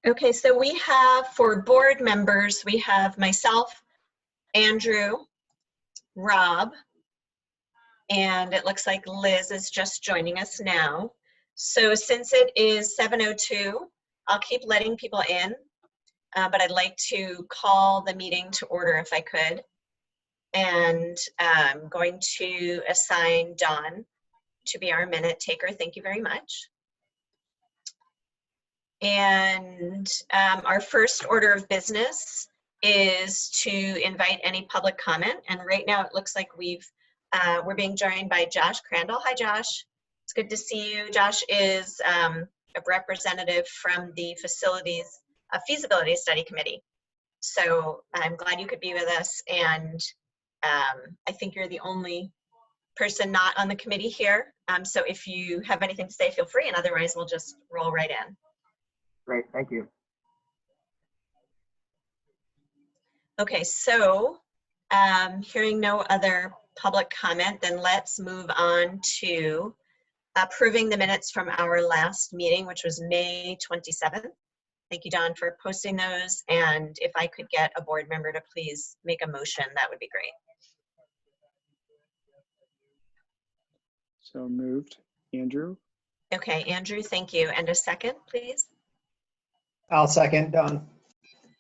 Okay, so we have, for board members, we have myself, Andrew, Rob, and it looks like Liz is just joining us now. So since it is 7:02, I'll keep letting people in, but I'd like to call the meeting to order if I could. And I'm going to assign Dawn to be our minute taker. Thank you very much. And our first order of business is to invite any public comment. And right now it looks like we're being joined by Josh Crandall. Hi, Josh. It's good to see you. Josh is a representative from the Facilities Feasibility Study Committee. So I'm glad you could be with us. And I think you're the only person not on the committee here. So if you have anything to say, feel free, and otherwise we'll just roll right in. Great, thank you. Okay, so hearing no other public comment, then let's move on to approving the minutes from our last meeting, which was May 27th. Thank you, Don, for posting those. And if I could get a board member to please make a motion, that would be great. So moved. Andrew? Okay, Andrew, thank you. And a second, please. I'll second, Don.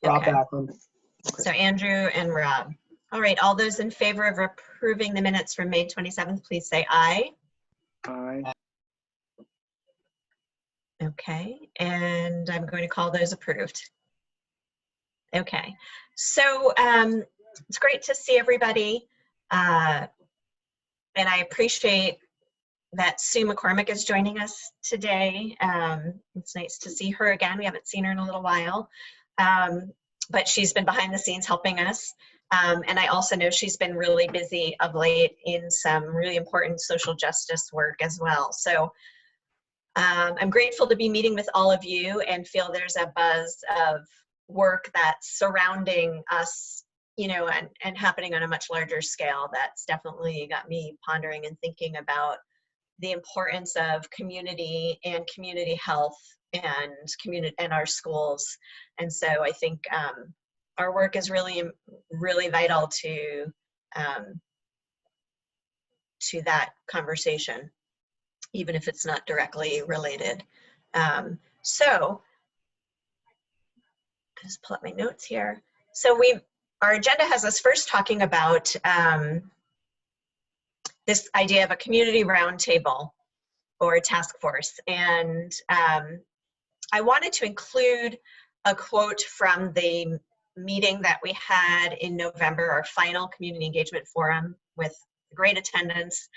Rob Okay. Backlund. So Andrew and Rob. All right, all those in favor of approving the minutes from May 27th, please say aye. Aye. Okay, and I'm going to call those approved. Okay, so it's great to see everybody. And I appreciate that Sue McCormick is joining us today. It's nice to see her again. We haven't seen her in a little while, but she's been behind the scenes helping us. And I also know she's been really busy of late in some really important social justice work as well. So I'm grateful to be meeting with all of you and feel there's a buzz of work that's surrounding us, you know, and happening on a much larger scale. That's definitely got me pondering and thinking about the importance of community and community health and our schools. And so I think our work is really, really vital to that conversation, even if it's not directly related. So just pull up my notes here. So our agenda has us first talking about this idea of a community roundtable or a task force. And I wanted to include a quote from the meeting that we had in November, our final community engagement forum with great attendance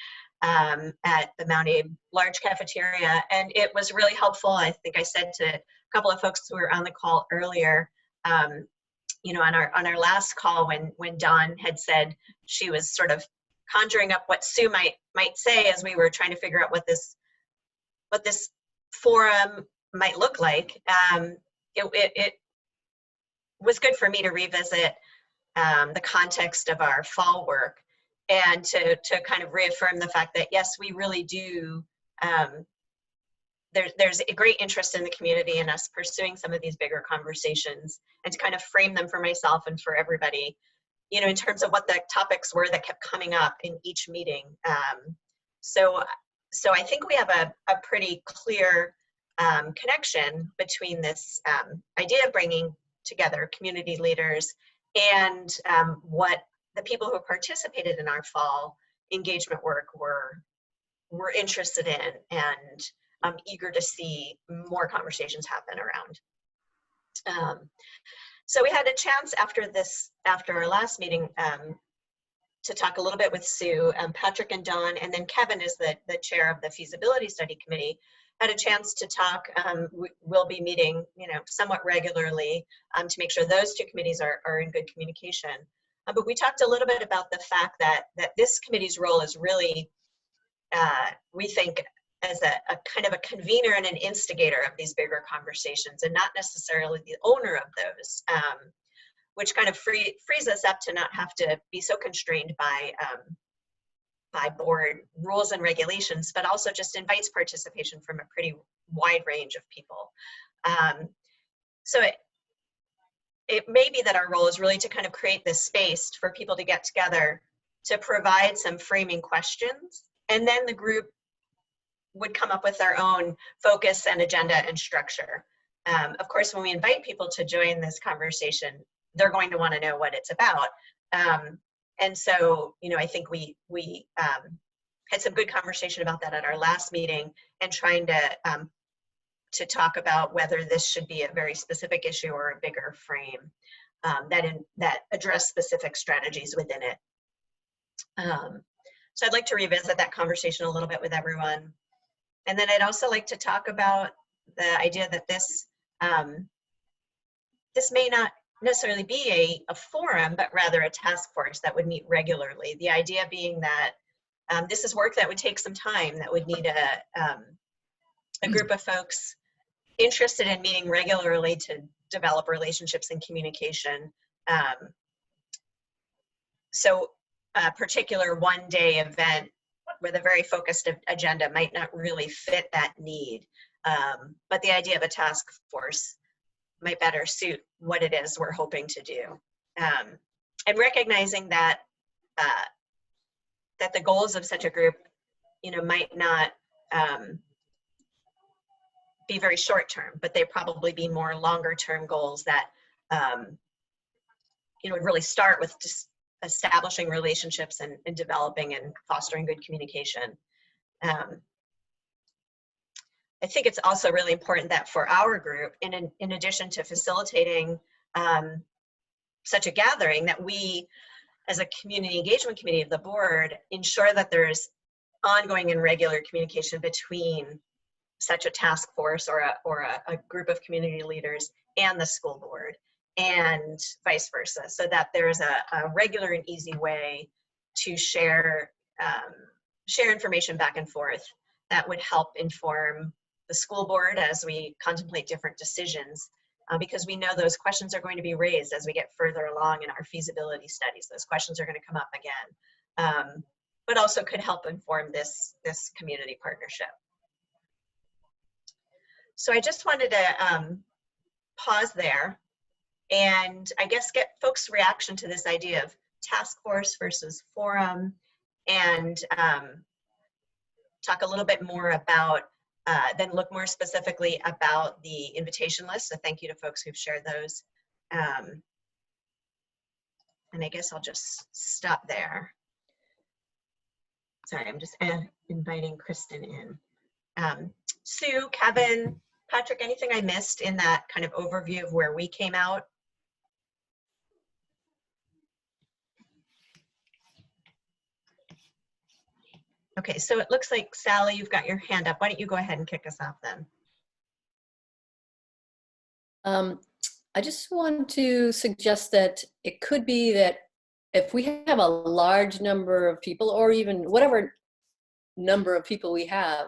at the Mount Abe large cafeteria. And it was really helpful. I think I said to a couple of folks who were on the call earlier, you know, on our last call when Dawn had said she was sort of conjuring up what Sue might say as we were trying to figure out what this forum might look like. It was good for me to revisit the context of our fall work and to kind of reaffirm the fact that yes, we really do. There's a great interest in the community in us pursuing some of these bigger conversations, and to kind of frame them for myself and for everybody, you know, in terms of what the topics were that kept coming up in each meeting. So I think we have a pretty clear connection between this idea of bringing together community leaders and what the people who participated in our fall engagement work were interested in, and I'm eager to see more conversations happen around. So we had a chance after our last meeting to talk a little bit with Sue, Patrick and Dawn, and then Kevin is the chair of the Feasibility Study Committee, had a chance to talk. We'll be meeting, you know, somewhat regularly to make sure those two committees are in good communication. But we talked a little bit about the fact that this committee's role is really, we think, as a kind of a convener and an instigator of these bigger conversations, and not necessarily the owner of those, which kind of frees us up to not have to be so constrained by board rules and regulations, but also just invites participation from a pretty wide range of people. So it may be that our role is really to kind of create this space for people to get together to provide some framing questions, and then the group would come up with their own focus and agenda and structure. Of course, when we invite people to join this conversation, they're going to want to know what it's about. And so, you know, I think we had some good conversation about that at our last meeting, and trying to talk about whether this should be a very specific issue or a bigger frame that address specific strategies within it. So I'd like to revisit that conversation a little bit with everyone. And then I'd also like to talk about the idea that this may not necessarily be a forum, but rather a task force that would meet regularly. The idea being that this is work that would take some time, that would need a group of folks interested in meeting regularly to develop relationships and communication. So a particular one-day event with a very focused agenda might not really fit that need. But the idea of a task force might better suit what it is we're hoping to do. And recognizing that that the goals of such a group, you know, might not be very short-term, but they probably be more longer-term goals that, you know, would really start with just establishing relationships and developing and fostering good communication. I think it's also really important that for our group, in addition to facilitating such a gathering, that we, as a community engagement committee of the board, ensure that there's ongoing and regular communication between such a task force or a group of community leaders and the school board, and vice versa, so that there's a regular and easy way to share information back and forth that would help inform the school board as we contemplate different decisions, because we know those questions are going to be raised as we get further along in our feasibility studies. Those questions are going to come up again, but also could help inform this community partnership. So I just wanted to pause there and I guess get folks' reaction to this idea of task force versus forum, and talk a little bit more about, then look more specifically about the invitation list. So thank you to folks who've shared those. And I guess I'll just stop there. Sorry, I'm just inviting Kristen in. Sue, Kevin, Patrick, anything I missed in that kind of overview of where we came out? Okay, so it looks like Sally, you've got your hand up. Why don't you go ahead and kick us off then? I just want to suggest that it could be that if we have a large number of people, or even whatever number of people we have,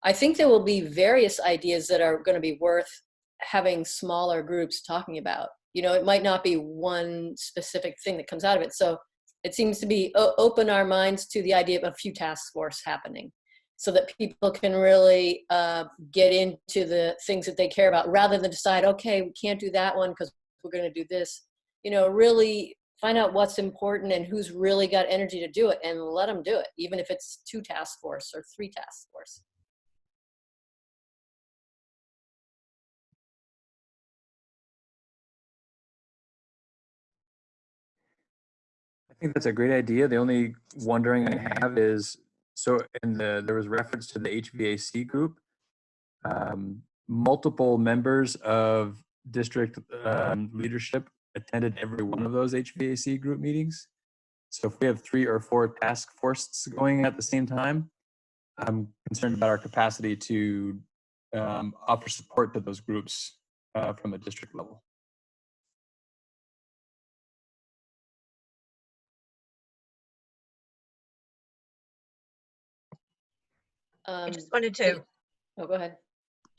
I think there will be various ideas that are going to be worth having smaller groups talking about. You know, it might not be one specific thing that comes out of it. So it seems to be open our minds to the idea of a few task force happening, so that people can really get into the things that they care about, rather than decide, okay, we can't do that one because we're going to do this. You know, really find out what's important and who's really got energy to do it, and let them do it, even if it's 2 task force or 3 task force. I think that's a great idea. The only wondering I have is, so there was reference to the HVAC group. Multiple members of district leadership attended every one of those HVAC group meetings. So if we have 3 or 4 task forces going at the same time, I'm concerned about our capacity to offer support to those groups from a district level. I just wanted to go ahead.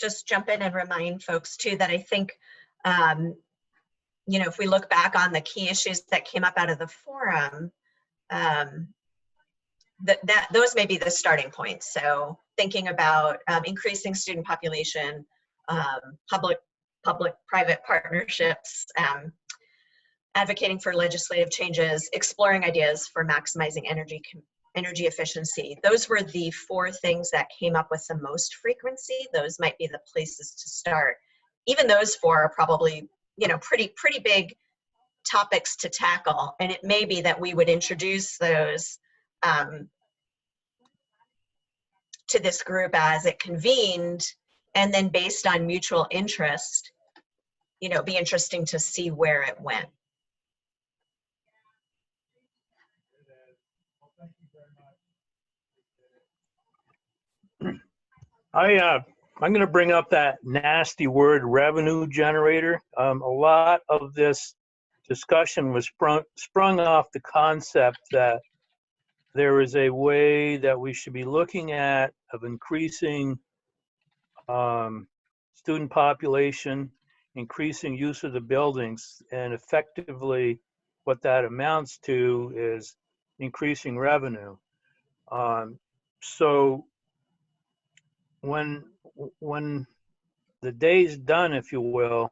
Just jump in and remind folks too that I think, you know, if we look back on the key issues that came up out of the forum, those may be the starting points. So thinking about increasing student population, public public-private partnerships, advocating for legislative changes, exploring ideas for maximizing energy efficiency. Those were the 4 things that came up with the most frequency. Those might be the places to start. Even those 4 are probably, you know, pretty big topics to tackle, and it may be that we would introduce those to this group as it convened, and then based on mutual interest, you know, it'd be interesting to see where it went. I'm going to bring up that nasty word, revenue generator. A lot of this discussion was sprung off the concept that there is a way that we should be looking at of increasing student population, increasing use of the buildings, and effectively what that amounts to is increasing revenue. So when the day's done, if you will,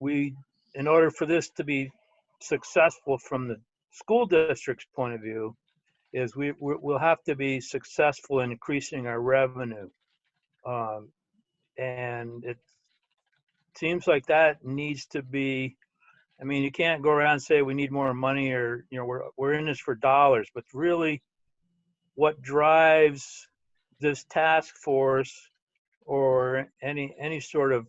in order for this to be successful from the school district's point of view, is we'll have to be successful in increasing our revenue. And it seems like that needs to be, I mean, you can't go around and say we need more money, or, you know, we're in this for dollars, but really what drives this task force or any sort of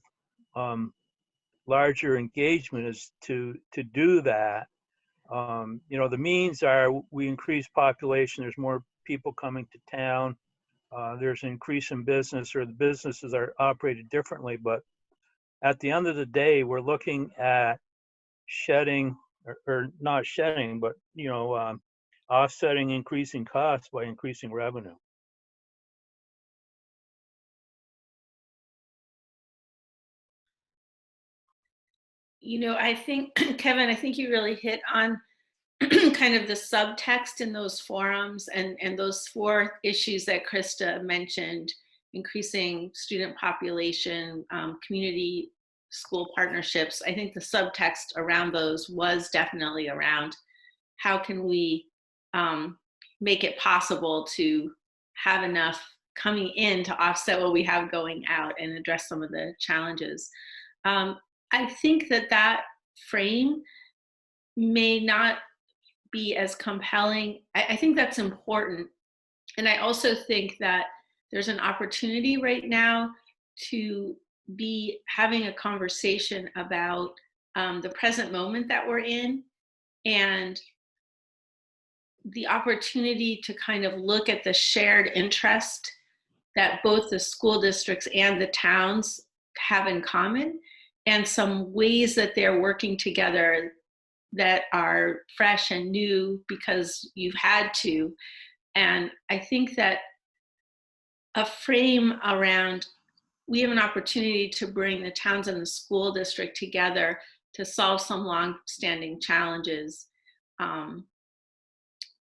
larger engagement is to do that. You know, the means are we increase population, there's more people coming to town, there's an increase in business, or the businesses are operated differently. But at the end of the day, we're looking at shedding, or not shedding, but, you know, offsetting increasing costs by increasing revenue. You know, I think, Kevin, I think you really hit on kind of the subtext in those forums and those 4 issues that Krista mentioned: increasing student population, community school partnerships. I think the subtext around those was definitely around how can we make it possible to have enough coming in to offset what we have going out and address some of the challenges. I think that frame may not be as compelling. I think that's important. And I also think that there's an opportunity right now to be having a conversation about the present moment that we're in, and the opportunity to kind of look at the shared interest that both the school districts and the towns have in common, and some ways that they're working together that are fresh and new because you've had to. And I think that a frame around, we have an opportunity to bring the towns and the school district together to solve some long-standing challenges.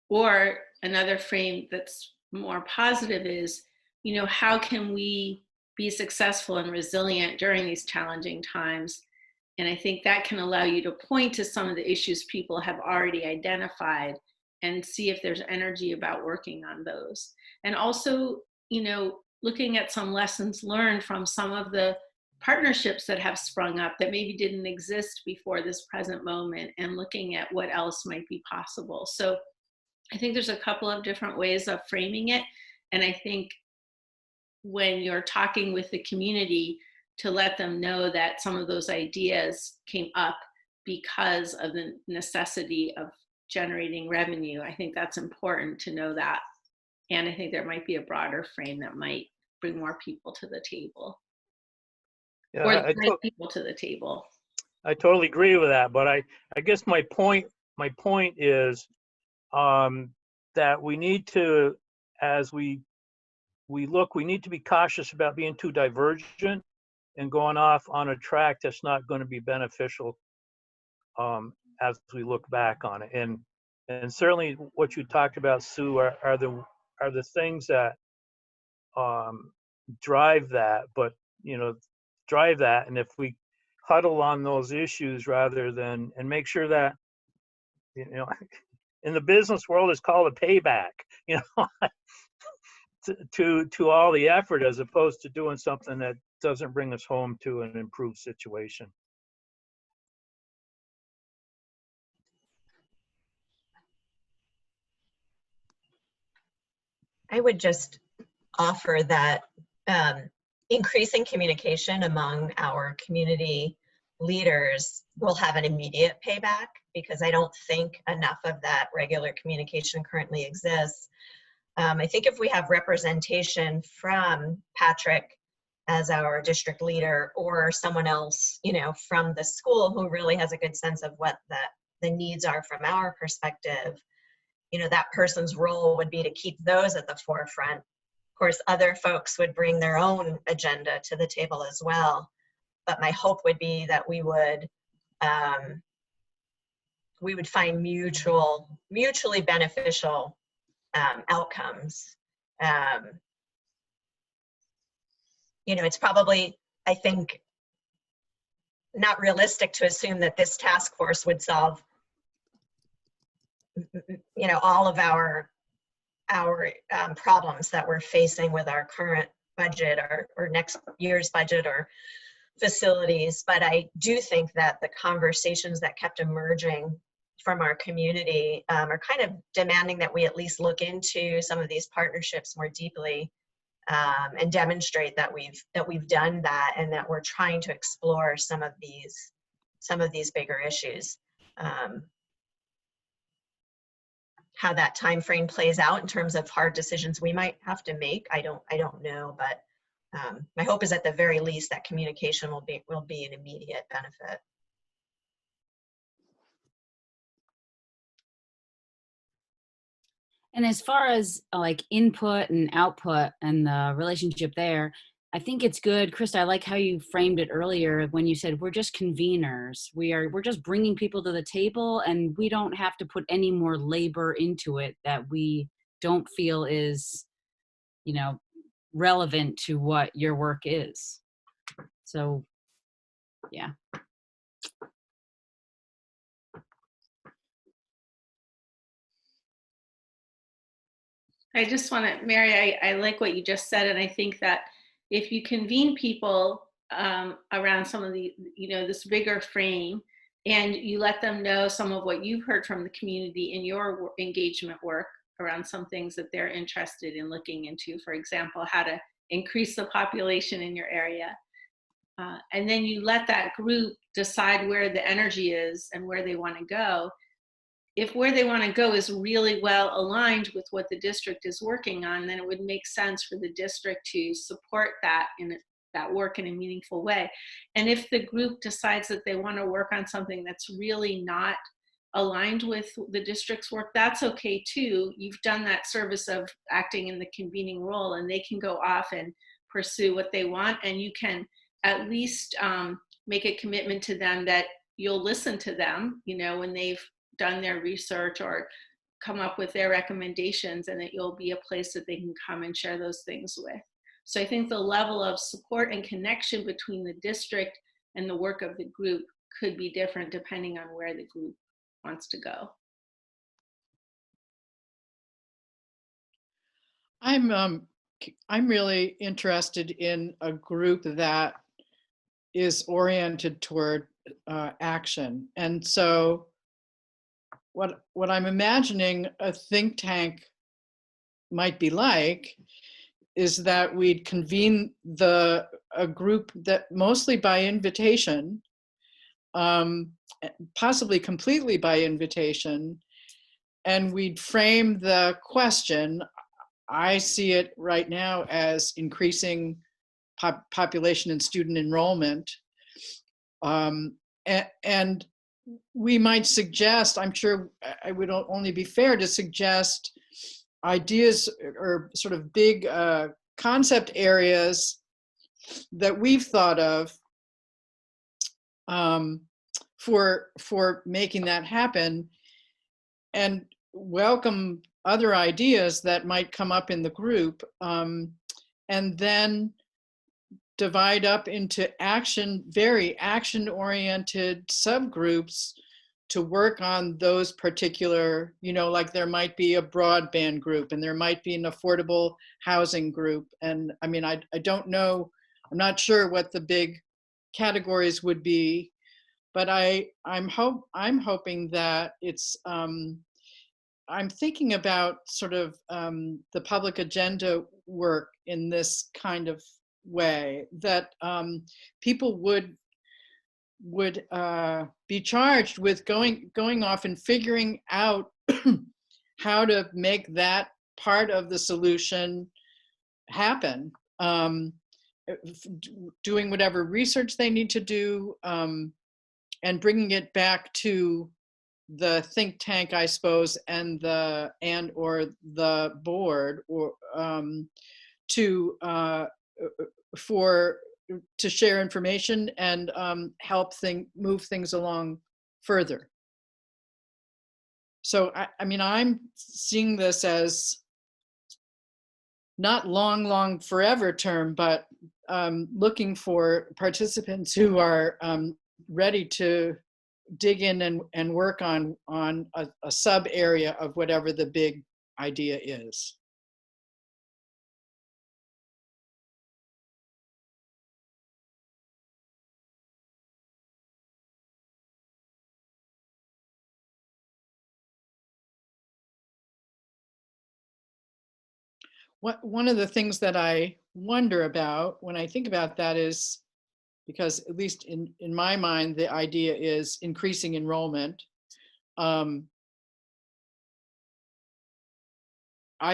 Or another frame that's more positive is, you know, how can we be successful and resilient during these challenging times? And I think that can allow you to point to some of the issues people have already identified and see if there's energy about working on those. And also, you know, looking at some lessons learned from some of the partnerships that have sprung up that maybe didn't exist before this present moment, and looking at what else might be possible. So I think there's a couple of different ways of framing it. And I think when you're talking with the community, to let them know that some of those ideas came up because of the necessity of generating revenue. I think that's important to know that. And I think there might be a broader frame that might bring more people to the table. Yeah, Or the right people to the table. I totally agree with that. But I guess my point is that we need to, as we look, we need to be cautious about being too divergent and going off on a track that's not going to be beneficial as we look back on it. And certainly what you talked about, Sue, are the things that drive that. But, you know, drive that. And if we huddle on those issues rather than, and make sure that, you know, in the business world, it's called a payback, you know, to all the effort, as opposed to doing something that doesn't bring us home to an improved situation. I would just offer that increasing communication among our community leaders will have an immediate payback, because I don't think enough of that regular communication currently exists. I think if we have representation from Patrick as our district leader, or someone else, you know, from the school who really has a good sense of what the needs are from our perspective, you know, that person's role would be to keep those at the forefront. Of course, other folks would bring their own agenda to the table as well. But my hope would be that we would find mutually beneficial outcomes. You know, it's probably, I think, not realistic to assume that this task force would solve, you know, all of our problems that we're facing with our current budget, or next year's budget, or facilities. But I do think that the conversations that kept emerging from our community are kind of demanding that we at least look into some of these partnerships more deeply, and demonstrate that we've done that, and that we're trying to explore some of these bigger issues. How that time frame plays out in terms of hard decisions we might have to make, I don't know, but my hope is at the very least that communication will be an immediate benefit. And as far as like input and output and the relationship there, I think it's good. Krista, I like how you framed it earlier when you said we're just conveners. We're just bringing people to the table, and we don't have to put any more labor into it that we don't feel is, you know, relevant to what your work is. So, yeah. I just want to, Mary, I like what you just said. And I think that if you convene people around some of the, you know, this bigger frame, and you let them know some of what you've heard from the community in your engagement work around some things that they're interested in looking into, for example, how to increase the population in your area. And then you let that group decide where the energy is and where they want to go. If where they want to go is really well aligned with what the district is working on, then it would make sense for the district to support that work in a meaningful way. And if the group decides that they want to work on something that's really not aligned with the district's work, that's okay too. You've done that service of acting in the convening role, and they can go off and pursue what they want. And you can at least make a commitment to them that you'll listen to them, you know, when they've done their research or come up with their recommendations, and that you'll be a place that they can come and share those things with. So I think the level of support and connection between the district and the work of the group could be different depending on where the group wants to go. I'm really interested in a group that is oriented toward action. And so what I'm imagining a think tank might be like is that we'd convene a group that mostly by invitation, possibly completely by invitation, and we'd frame the question. I see it right now as increasing population and student enrollment. And we might suggest, I'm sure it would only be fair to suggest ideas or sort of big concept areas that we've thought of for making that happen, and welcome other ideas that might come up in the group, and then divide up into very action-oriented subgroups to work on those particular, like there might be a broadband group and there might be an affordable housing group. And I mean, I don't know, I'm not sure what the big categories would be, but I'm hoping that it's, I'm thinking about sort of the public agenda work in this kind of way, that people would be charged with going off and figuring out how to make that part of the solution happen, doing whatever research they need to do, and bringing it back to the think tank, I suppose, and or the board, or to share information and help move things along further. So I mean, I'm seeing this as not long forever term, but looking for participants who are ready to dig in and work on a sub area of whatever the big idea is. One of the things that I wonder about when I think about that is, because at least in my mind, the idea is increasing enrollment. I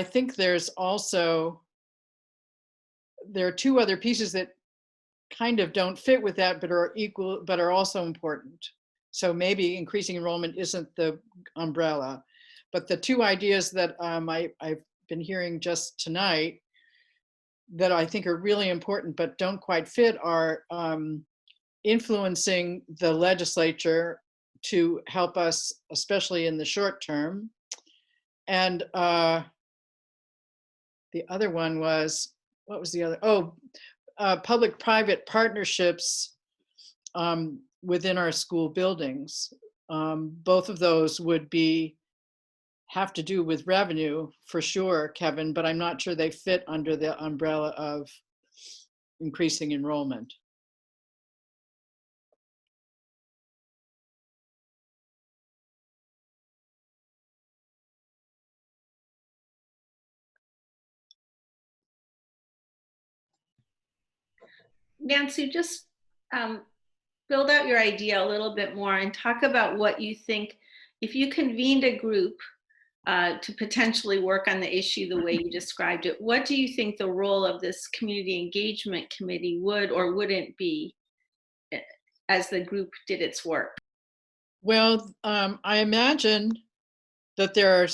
think there are two other pieces that kind of don't fit with that, but are also important. So maybe increasing enrollment isn't the umbrella, but the two ideas that I've been hearing just tonight that I think are really important but don't quite fit are influencing the legislature to help us, especially in the short term. And the other one was, what was the other? Oh, public-private partnerships within our school buildings. Both of those would have to do with revenue for sure, Kevin, but I'm not sure they fit under the umbrella of increasing enrollment. Nancy, just build out your idea a little bit more and talk about what you think, if you convened a group to potentially work on the issue the way you described it, what do you think the role of this community engagement committee would or wouldn't be as the group did its work? Well, I imagine that there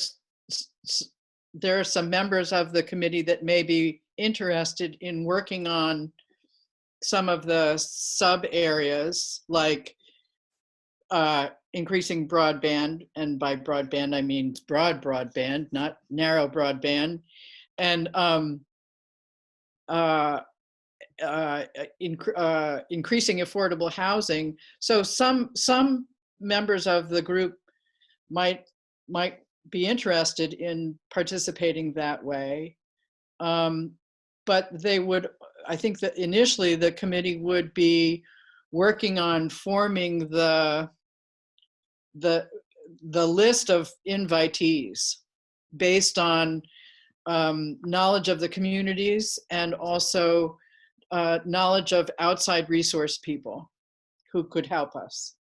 are some members of the committee that may be interested in working on some of the sub areas, like increasing broadband, and by broadband I mean broad broadband, not narrow broadband, and increasing affordable housing. So some members of the group might be interested in participating that way, but they would, I think that initially the committee would be working on forming the list of invitees based on knowledge of the communities and also knowledge of outside resource people who could help us.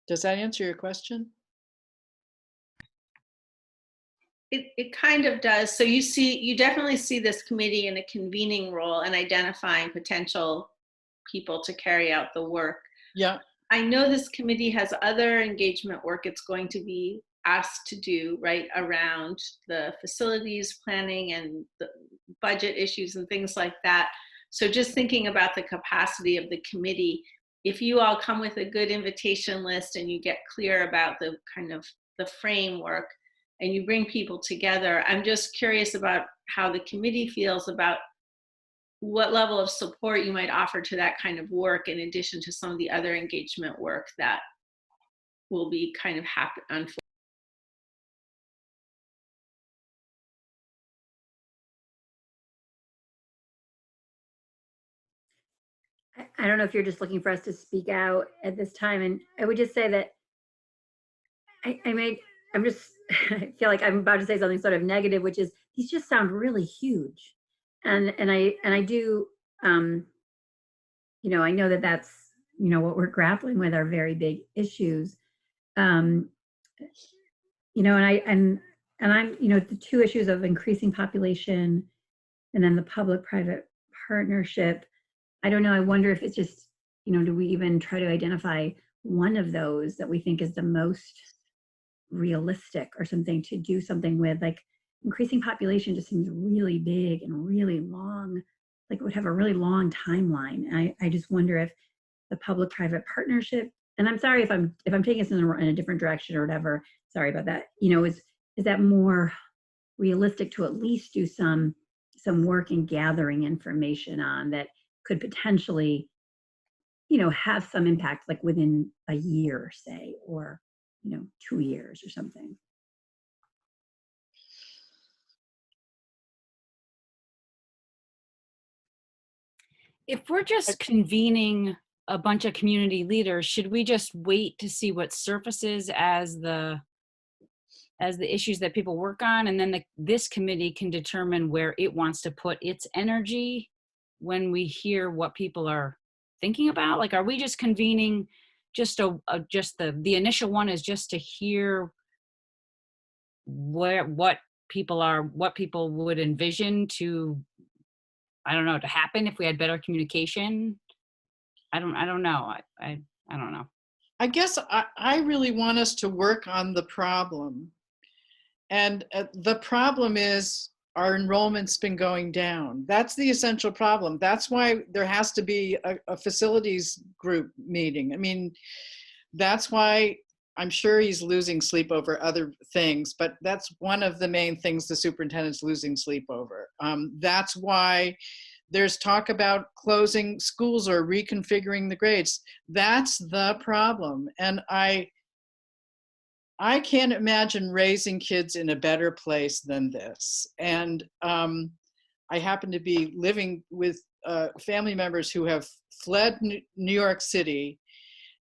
Does that answer your question? It kind of does. So you definitely see this committee in a convening role and identifying potential people to carry out the work. Yeah. I know this committee has other engagement work it's going to be asked to do, right, around the facilities planning and the budget issues and things like that. So just thinking about the capacity of the committee, if you all come with a good invitation list and you get clear about the kind of the framework and you bring people together, I'm just curious about how the committee feels about what level of support you might offer to that kind of work in addition to some of the other engagement work that will be kind of happen. I don't know if you're just looking for us to speak out at this time, and I would just say that I'm just, I feel like I'm about to say something sort of negative, which is these just sound really huge. And I do, you know, I know that that's, you know, what we're grappling with are very big issues. You know, and I'm, you know, the two issues of increasing population and then the public-private partnership. I don't know, I wonder if it's just, you know, do we even try to identify one of those that we think is the most realistic or something to do something with? Like increasing population just seems really big and really long, like it would have a really long timeline. I just wonder if the public-private partnership, and I'm sorry if I'm taking us in a different direction or whatever, sorry about that, you know, is that more realistic to at least do some work in gathering information on that could potentially, you know, have some impact like within a year, say, or, you know, 2 years or something. If we're just convening a bunch of community leaders, should we just wait to see what surfaces as the issues that people work on, and then this committee can determine where it wants to put its energy when we hear what people are thinking about? Like, are we just convening just the initial one is just to hear what people would envision to, I don't know, to happen if we had better communication? I don't know. I don't know. I guess I really want us to work on the problem. And the problem is our enrollment's been going down. That's the essential problem. That's why there has to be a facilities group meeting. I mean, that's why I'm sure he's losing sleep over other things, but that's one of the main things the superintendent's losing sleep over. That's why there's talk about closing schools or reconfiguring the grades. That's the problem. And I can't imagine raising kids in a better place than this. And I happen to be living with family members who have fled New York City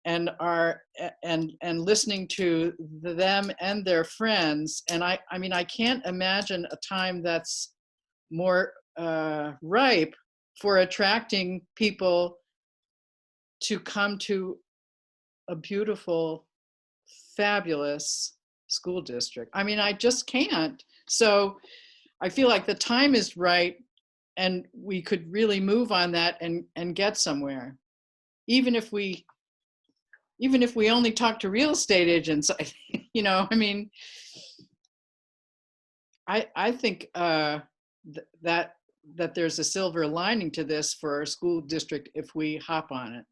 and are and listening to them and their friends. And I mean, I can't imagine a time that's more ripe for attracting people to come to a beautiful, fabulous school district. I mean, I just can't. So I feel like the time is right and we could really move on that and get somewhere. Even if we only talk to real estate agents, you know, I mean, I think that there's a silver lining to this for our school district if we hop on it.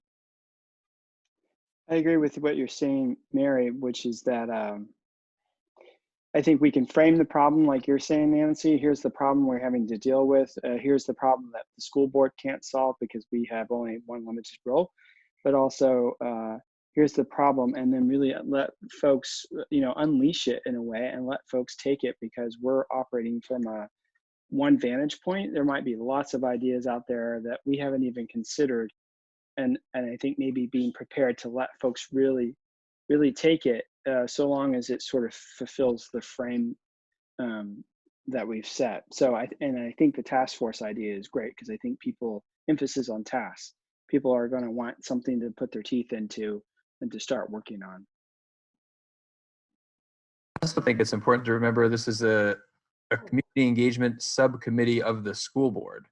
I agree with what you're saying, Mary, which is that I think we can frame the problem like you're saying, Nancy. Here's the problem we're having to deal with. Here's the problem that the school board can't solve because we have only one limited role. But also, here's the problem, and then really let folks, you know, unleash it in a way and let folks take it, because we're operating from one vantage point. There might be lots of ideas out there that we haven't even considered. And I think maybe being prepared to let folks really take it, so long as it sort of fulfills the frame that we've set. So I think the task force idea is great, because I think emphasis on tasks. People are going to want something to put their teeth into and to start working on. I also think it's important to remember this is a community engagement subcommittee of the school board.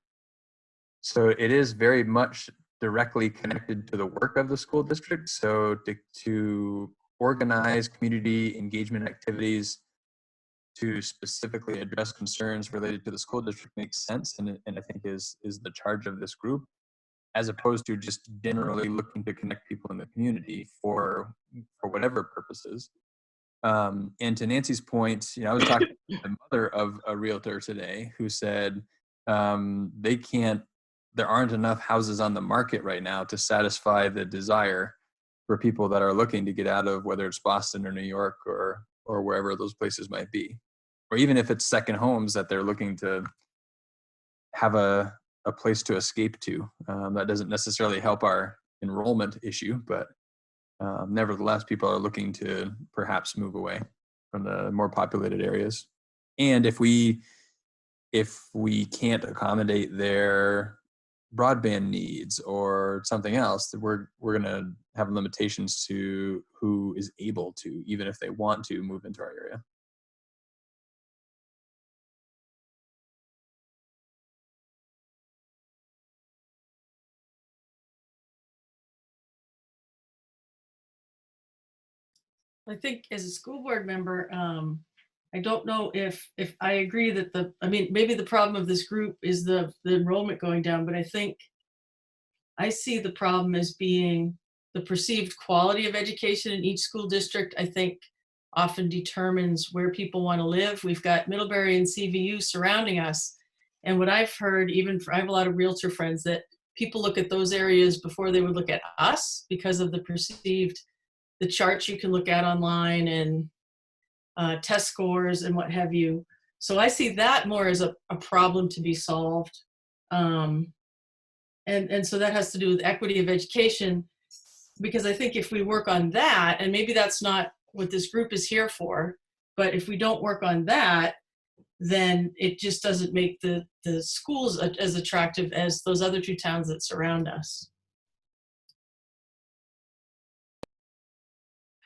So it is very much directly connected to the work of the school district. So to organize community engagement activities to specifically address concerns related to the school district makes sense, and I think is the charge of this group, as opposed to just generally looking to connect people in the community for whatever purposes. And to Nancy's point, you know, I was talking to the mother of a realtor today who said they can't there aren't enough houses on the market right now to satisfy the desire for people that are looking to get out of, whether it's Boston or New York or wherever those places might be, or even if it's second homes that they're looking to have a place to escape to. That doesn't necessarily help our enrollment issue, but nevertheless, people are looking to perhaps move away from the more populated areas. And if we can't accommodate their broadband needs or something else, we're going to have limitations to who is able to, even if they want to, move into our area. I think as a school board member, I don't know if I agree that maybe the problem of this group is the enrollment going down, but I think I see the problem as being the perceived quality of education in each school district, I think often determines where people want to live. We've got Middlebury and CVU surrounding us. And what I've heard, I have a lot of realtor friends, that people look at those areas before they would look at us because of the charts you can look at online and test scores and what have you. So I see that more as a problem to be solved. And so that has to do with equity of education, because I think if we work on that, and maybe that's not what this group is here for, but if we don't work on that, then it just doesn't make the schools as attractive as those other two towns that surround us.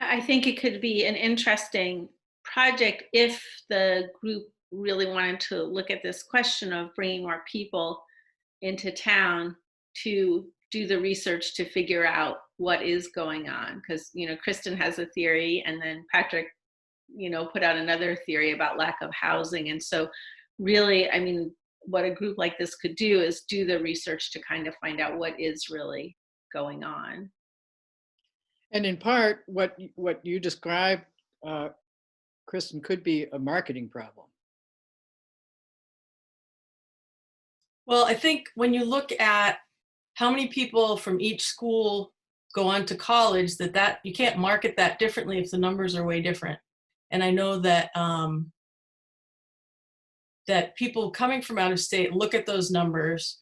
I think it could be an interesting project if the group really wanted to look at this question of bringing more people into town to do the research to figure out what is going on. Because, Kristen has a theory, and then Patrick, put out another theory about lack of housing. And so really, what a group like this could do is do the research to kind of find out what is really going on. And in part, what you described, Kristen, could be a marketing problem. Well, I think when you look at how many people from each school go on to college, that you can't market that differently if the numbers are way different. And I know that that people coming from out of state look at those numbers,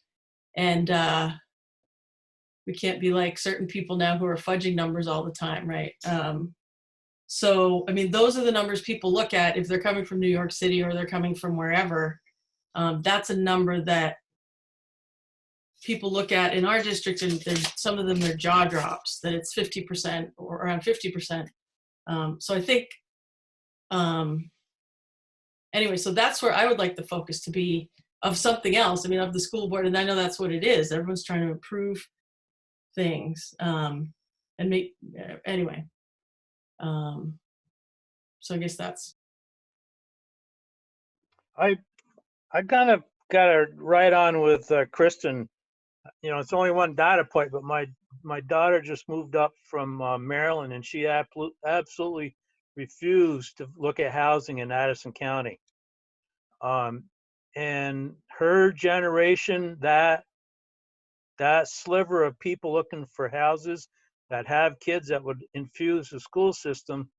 and we can't be like certain people now who are fudging numbers all the time, right? So, those are the numbers people look at if they're coming from New York City or they're coming from wherever. That's a number that people look at in our district, and some of them are jaw drops, that it's 50% or around 50%. So I think, anyway, so that's where I would like the focus to be of something else. Of the school board, and I know that's what it is. Everyone's trying to improve things, and make, anyway. So I guess that's. I kind of got it right on with Kristen. It's only one data point, but my daughter just moved up from Maryland, and she absolutely refused to look at housing in Addison County. And her generation, that sliver of people looking for houses that have kids that would infuse the school system,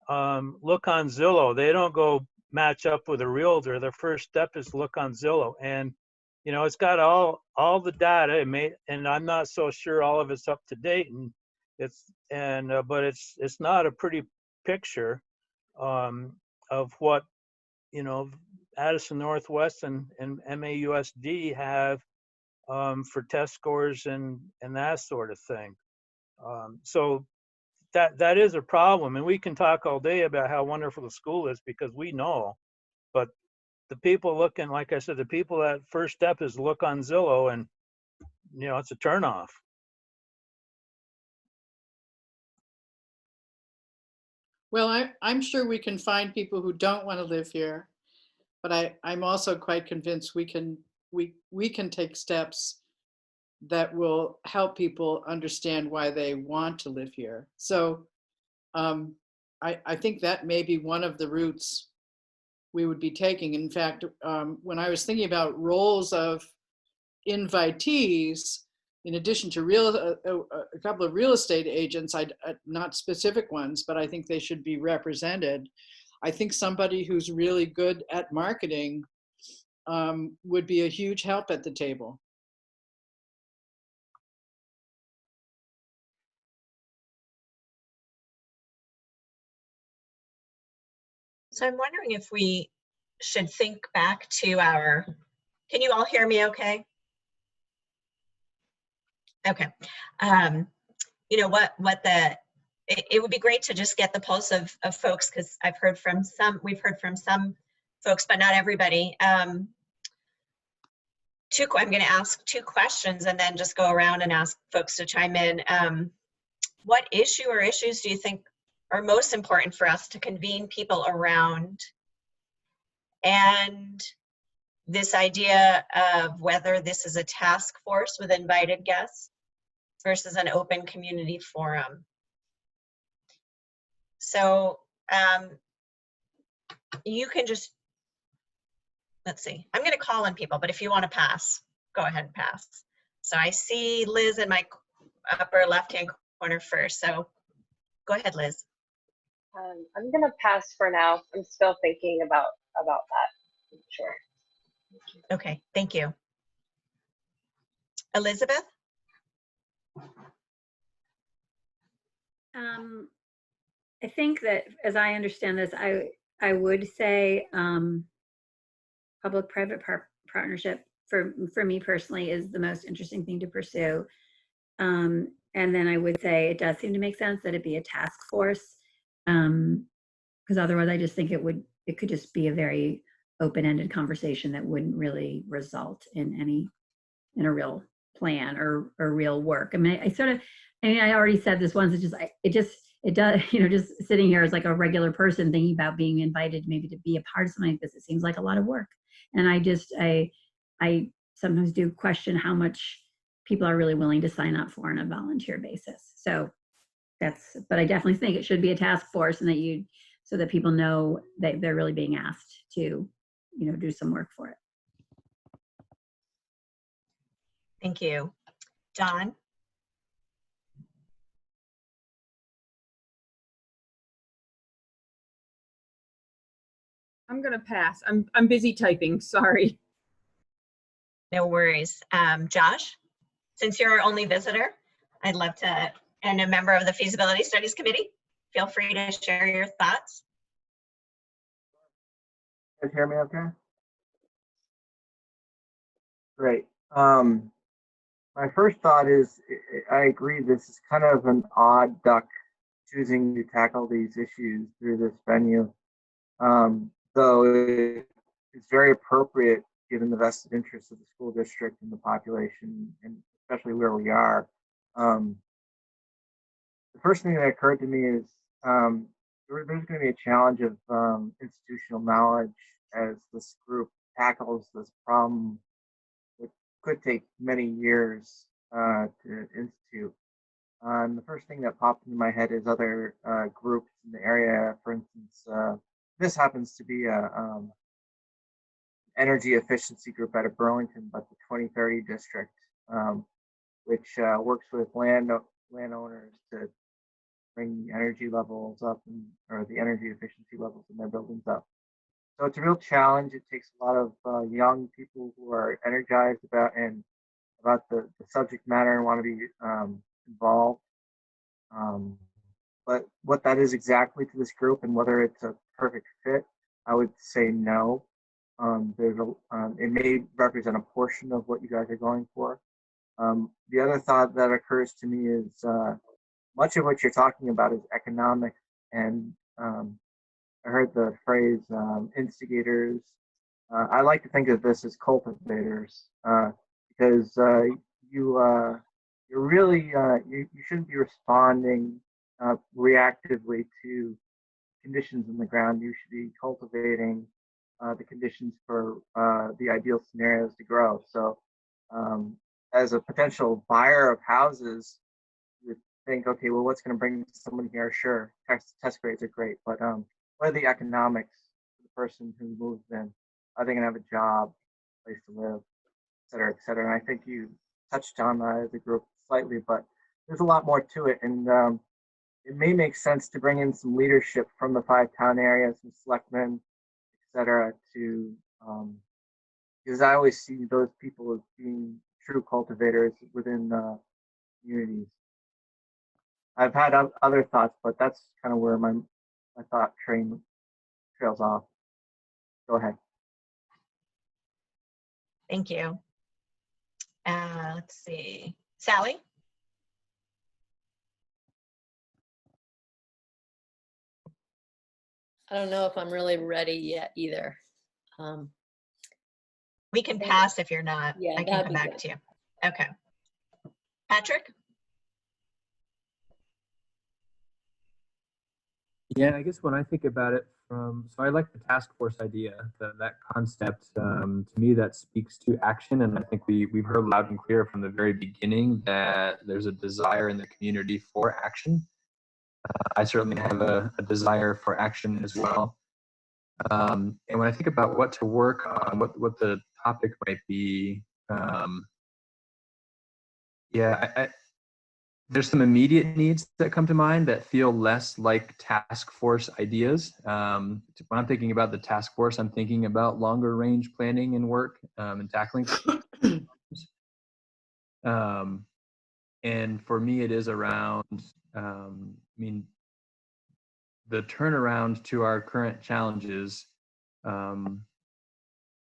look on Zillow. They don't go match up with a realtor. Their first step is to look on Zillow, and it's got all the data. And I'm not so sure all of it's up to date, but it's not a pretty picture of what Addison Northwest and MAUSD have for test scores and that sort of thing. So that is a problem, and we can talk all day about how wonderful the school is, because we know, but the people looking, like I said, the people that first step is look on Zillow, and it's a turnoff. Well, I'm sure we can find people who don't want to live here, but I'm also quite convinced we can take steps that will help people understand why they want to live here. So I think that may be one of the routes we would be taking. In fact, when I was thinking about roles of invitees, in addition to a couple of real estate agents, not specific ones, but I think they should be represented. I think somebody who's really good at marketing would be a huge help at the table. So I'm wondering if we should think back to our, can you all hear me okay? Okay. You know, it would be great to just get the pulse of folks, because we've heard from some folks, but not everybody. I'm going to ask 2 questions and then just go around and ask folks to chime in. What issue or issues do you think are most important for us to convene people around? And this idea of whether this is a task force with invited guests versus an open community forum. So you can just, let's see, I'm going to call on people, but if you want to pass, go ahead and pass. So I see Liz in my upper left-hand corner first. So go ahead, Liz. I'm going to pass for now. I'm still thinking about that. Sure. Okay, thank you. Elizabeth? I think that, as I understand this, I would say public-private partnership for me personally is the most interesting thing to pursue. And then I would say it does seem to make sense that it be a task force, because otherwise I just think it could just be a very open-ended conversation that wouldn't really result in a real plan or real work. I mean, I already said this once. It does, just sitting here as like a regular person thinking about being invited maybe to be a part of something like this, it seems like a lot of work. And I sometimes do question how much people are really willing to sign up for on a volunteer basis. So but I definitely think it should be a task force, and so that people know that they're really being asked to, do some work for it. Thank you. John? I'm going to pass. I'm busy typing. Sorry. No worries. Josh, since you're our only visitor, I'd love to, and a member of the Feasibility Studies Committee, feel free to share your thoughts. You guys hear me okay? Great. My first thought is, I agree, this is kind of an odd duck choosing to tackle these issues through this venue. Though it's very appropriate given the vested interests of the school district and the population, and especially where we are. The first thing that occurred to me is there's going to be a challenge of institutional knowledge as this group tackles this problem, which could take many years to institute. And the first thing that popped into my head is other groups in the area. For instance, this happens to be a energy efficiency group out of Burlington, but the 2030 district, which works with landowners to bring the energy levels up, or the energy efficiency levels in their buildings up. So it's a real challenge. It takes a lot of young people who are energized about the subject matter and want to be involved. But what that is exactly to this group and whether it's a perfect fit, I would say no. It may represent a portion of what you guys are going for. The other thought that occurs to me is much of what you're talking about is economic, and I heard the phrase instigators. I like to think of this as cultivators, because you shouldn't be responding reactively to conditions in the ground. You should be cultivating the conditions for the ideal scenarios to grow. So as a potential buyer of houses, you would think, okay, well, what's going to bring someone here? Sure, test grades are great, but what are the economics for the person who moves in? Are they going to have a job, place to live? cetera, et cetera. And I think you touched on the group slightly, but there's a lot more to it. And it may make sense to bring in some leadership from the 5 town areas, some selectmen, et cetera, to, because I always see those people as being true cultivators within communities. I've had other thoughts, but that's kind of where my thought train trails off. Go ahead. Thank you. Let's see, Sally? I don't know if I'm really ready yet either. We can pass if you're not. Yeah, I can that'd come be back good. to you. Okay. Patrick? Yeah, I guess when I think about it so I like the task force idea, that concept. To me, that speaks to action, and I think we've heard loud and clear from the very beginning that there's a desire in the community for action. I certainly have a desire for action as well. And when I think about what to work on, what the topic might be, there's some immediate needs that come to mind that feel less like task force ideas. When I'm thinking about the task force, I'm thinking about longer range planning and work and tackling. And for me, it is around, the turnaround to our current challenges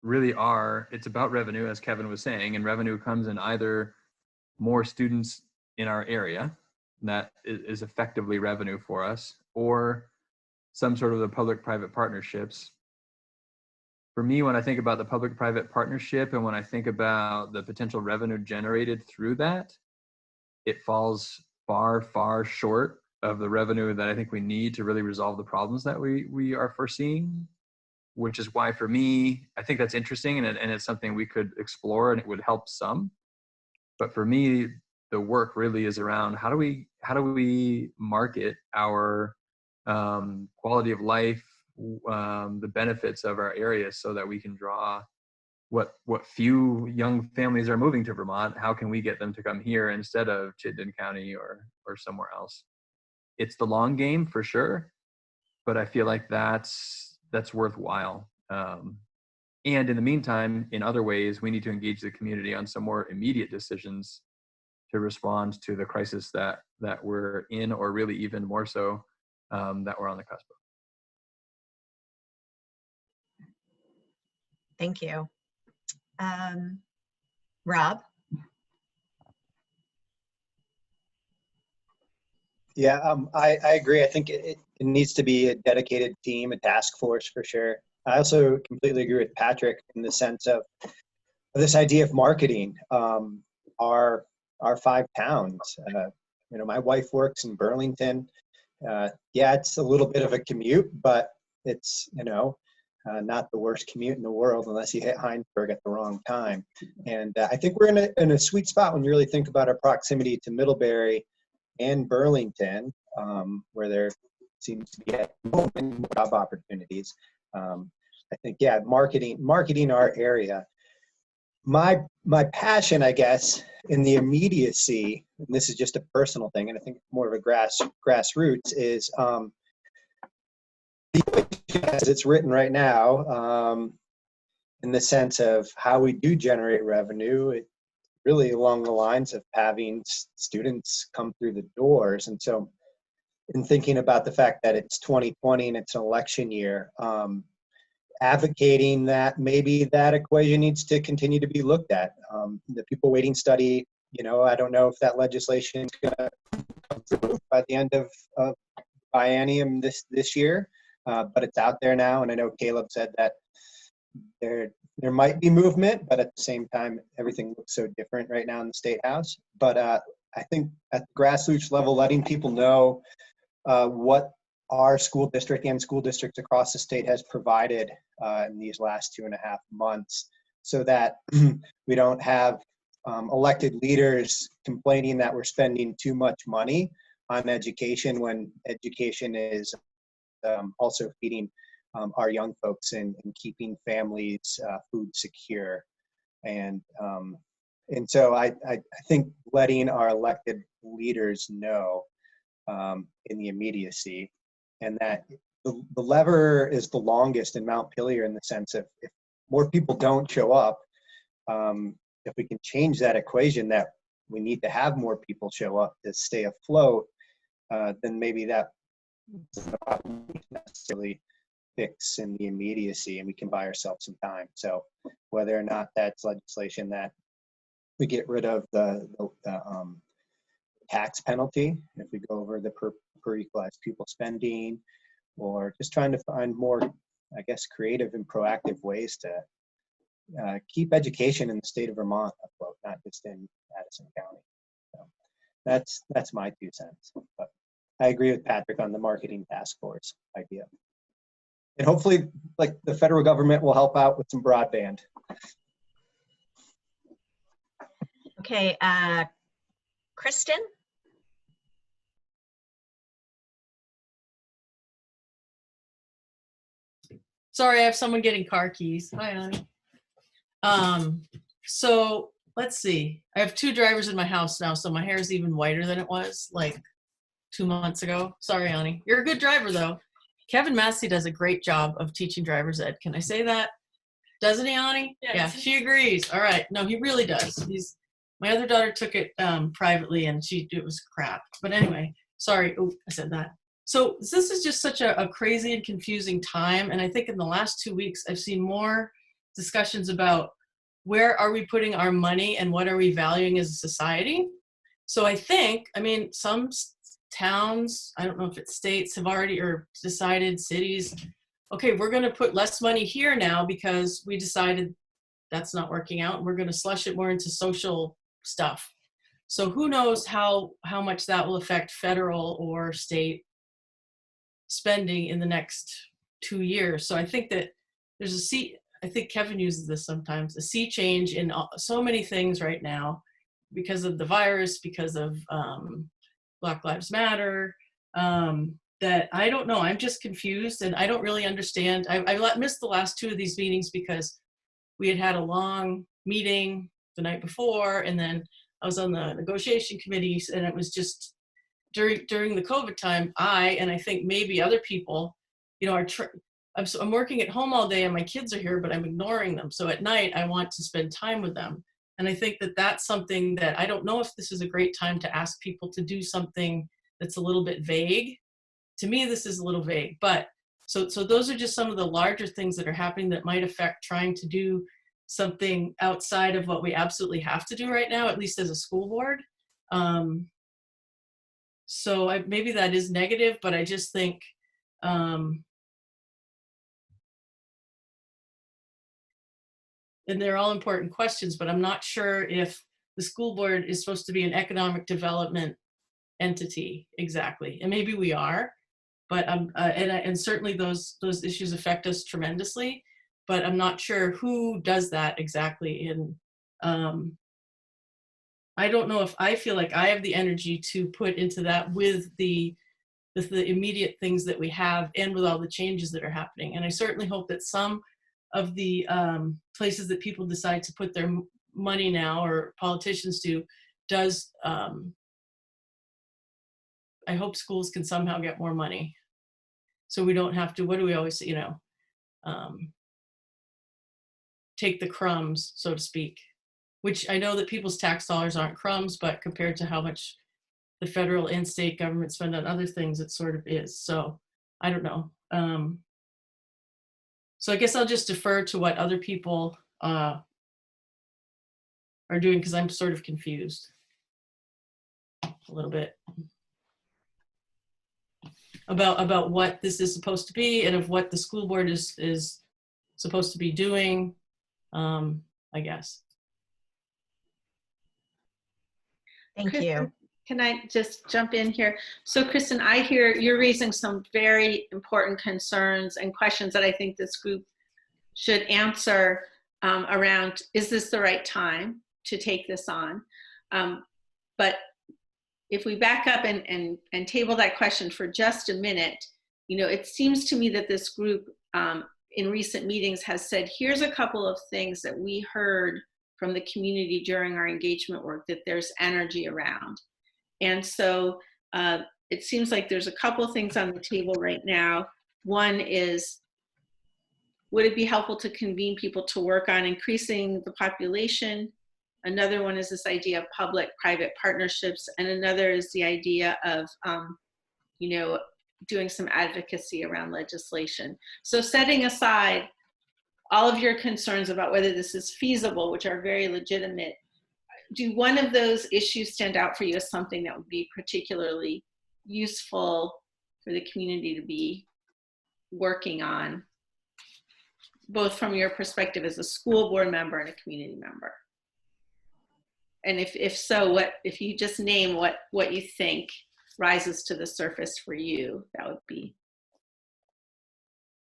really it's about revenue, as Kevin was saying, and revenue comes in either more students in our area, that is effectively revenue for us, or some sort of the public-private partnerships. For me, when I think about the public-private partnership and when I think about the potential revenue generated through that, it falls far, far short of the revenue that I think we need to really resolve the problems that we are foreseeing, which is why for me, I think that's interesting and it's something we could explore and it would help some. But for me, the work really is around how do we market our quality of life, the benefits of our area, so that we can draw what few young families are moving to Vermont. How can we get them to come here instead of Chittenden County or somewhere else? It's the long game for sure, but I feel like that's worthwhile. And in the meantime, in other ways, we need to engage the community on some more immediate decisions to respond to the crisis that we're in, or really even more so, that we're on the cusp of. Thank you. Rob? Yeah, I agree. I think it needs to be a dedicated team, a task force for sure. I also completely agree with Patrick in the sense of this idea of marketing. Our 5 towns. My wife works in Burlington. Yeah, it's a little bit of a commute, but it's not the worst commute in the world unless you hit Heinsberg at the wrong time. And I think we're in a sweet spot when you really think about our proximity to Middlebury and Burlington, where there seems to be more job opportunities. I think, yeah, marketing our area. My passion, I guess, in the immediacy, and this is just a personal thing, and I think more of a grassroots, is as it's written right now, in the sense of how we do generate revenue. It really along the lines of having students come through the doors. And so in thinking about the fact that it's 2020 and it's an election year, advocating that maybe that equation needs to continue to be looked at. The people waiting study, I don't know if that legislation is going to come through by the end of biennium this year, but it's out there now. And I know Caleb said that there might be movement, but at the same time, everything looks so different right now in the State House. But I think at the grassroots level, letting people know what our school district and school districts across the state has provided in these last 2.5 months, so that we don't have elected leaders complaining that we're spending too much money on education when education is also feeding our young folks and keeping families food secure. And so I think letting our elected leaders know in the immediacy, and that the lever is the longest in Montpelier in the sense of if more people don't show up, if we can change that equation that we need to have more people show up to stay afloat, then maybe that doesn't necessarily fix in the immediacy, and we can buy ourselves some time. So whether or not that's legislation that we get rid of the tax penalty if we go over the per equalized pupil spending, or just trying to find more, I guess, creative and proactive ways to keep education in the state of Vermont afloat, not just in Madison County. So that's my 2 cents. But I agree with Patrick on the marketing task force idea. And hopefully, like, the federal government will help out with some broadband. Okay, Kristen? Sorry, I have someone getting car keys. Hi, Annie. So let's see. I have 2 drivers in my house now, so my hair is even whiter than it was like 2 months ago. Sorry, Annie. You're a good driver, though. Kevin Massey does a great job of teaching driver's ed. Can I say that? Doesn't he, Annie? Yes. Yeah, she agrees. All right. No, he really does. My other daughter took it privately, and it was crap. But anyway, sorry. Oh, I said that. So this is just such a crazy and confusing time. And I think in the last 2 weeks, I've seen more discussions about where are we putting our money and what are we valuing as a society. So I think, some towns, I don't know if it's states, have already or decided, cities, okay, we're going to put less money here now because we decided that's not working out. We're going to slush it more into social stuff. So who knows how much that will affect federal or state spending in the next 2 years. So I think that there's I think Kevin uses this sometimes, a sea change in so many things right now because of the virus, because of Black Lives Matter, that I don't know. I'm just confused and I don't really understand. I missed the last 2 of these meetings because we had a long meeting the night before, and then I was on the negotiation committees, and it was just during the COVID time, and I think maybe other people, I'm working at home all day and my kids are here, but I'm ignoring them. So at night, I want to spend time with them. And I think that that's something that I don't know if this is a great time to ask people to do something that's a little bit vague. To me, this is a little vague, but so those are just some of the larger things that are happening that might affect trying to do something outside of what we absolutely have to do right now, at least as a school board. So maybe that is negative, but I just think, and they're all important questions, but I'm not sure if the school board is supposed to be an economic development entity exactly. And maybe we are, but and certainly those issues affect us tremendously, but I'm not sure who does that exactly. And I don't know if I feel like I have the energy to put into that with the immediate things that we have and with all the changes that are happening. And I certainly hope that some of the places that people decide to put their money now, or politicians do, does, I hope schools can somehow get more money. So we don't have to, what do we always say, take the crumbs, so to speak, which I know that people's tax dollars aren't crumbs, but compared to how much the federal and state government spend on other things, it sort of is. So I don't know. So I guess I'll just defer to what other people are doing, because I'm sort of confused a little bit about what this is supposed to be and of what the school board is supposed to be doing, I guess. Thank Kristen, you. can I just jump in here? So Kristen, I hear you're raising some very important concerns and questions that I think this group should answer around, is this the right time to take this on? But if we back up and table that question for just a minute, it seems to me that this group in recent meetings has said, here's a couple of things that we heard from the community during our engagement work that there's energy around. And so it seems like there's a couple of things on the table right now. One is, would it be helpful to convene people to work on increasing the population? Another one is this idea of public-private partnerships, and another is the idea of, doing some advocacy around legislation. So setting aside all of your concerns about whether this is feasible, which are very legitimate, do one of those issues stand out for you as something that would be particularly useful for the community to be working on, both from your perspective as a school board member and a community member? And if so, if you just name what you think rises to the surface for you, that would be.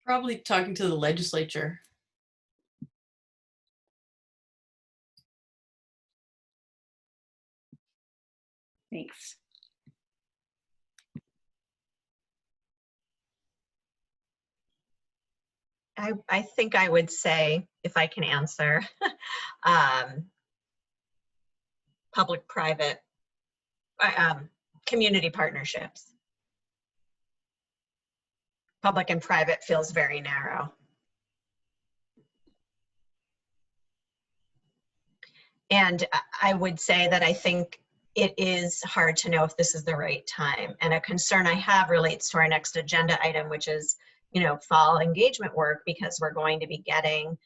Probably talking to the legislature. Thanks. I think I would say, if I can answer, public-private community partnerships. Public and private feels very narrow. And I would say that I think it is hard to know if this is the right time. And a concern I have relates to our next agenda item, which is, fall engagement work, because we're going to be getting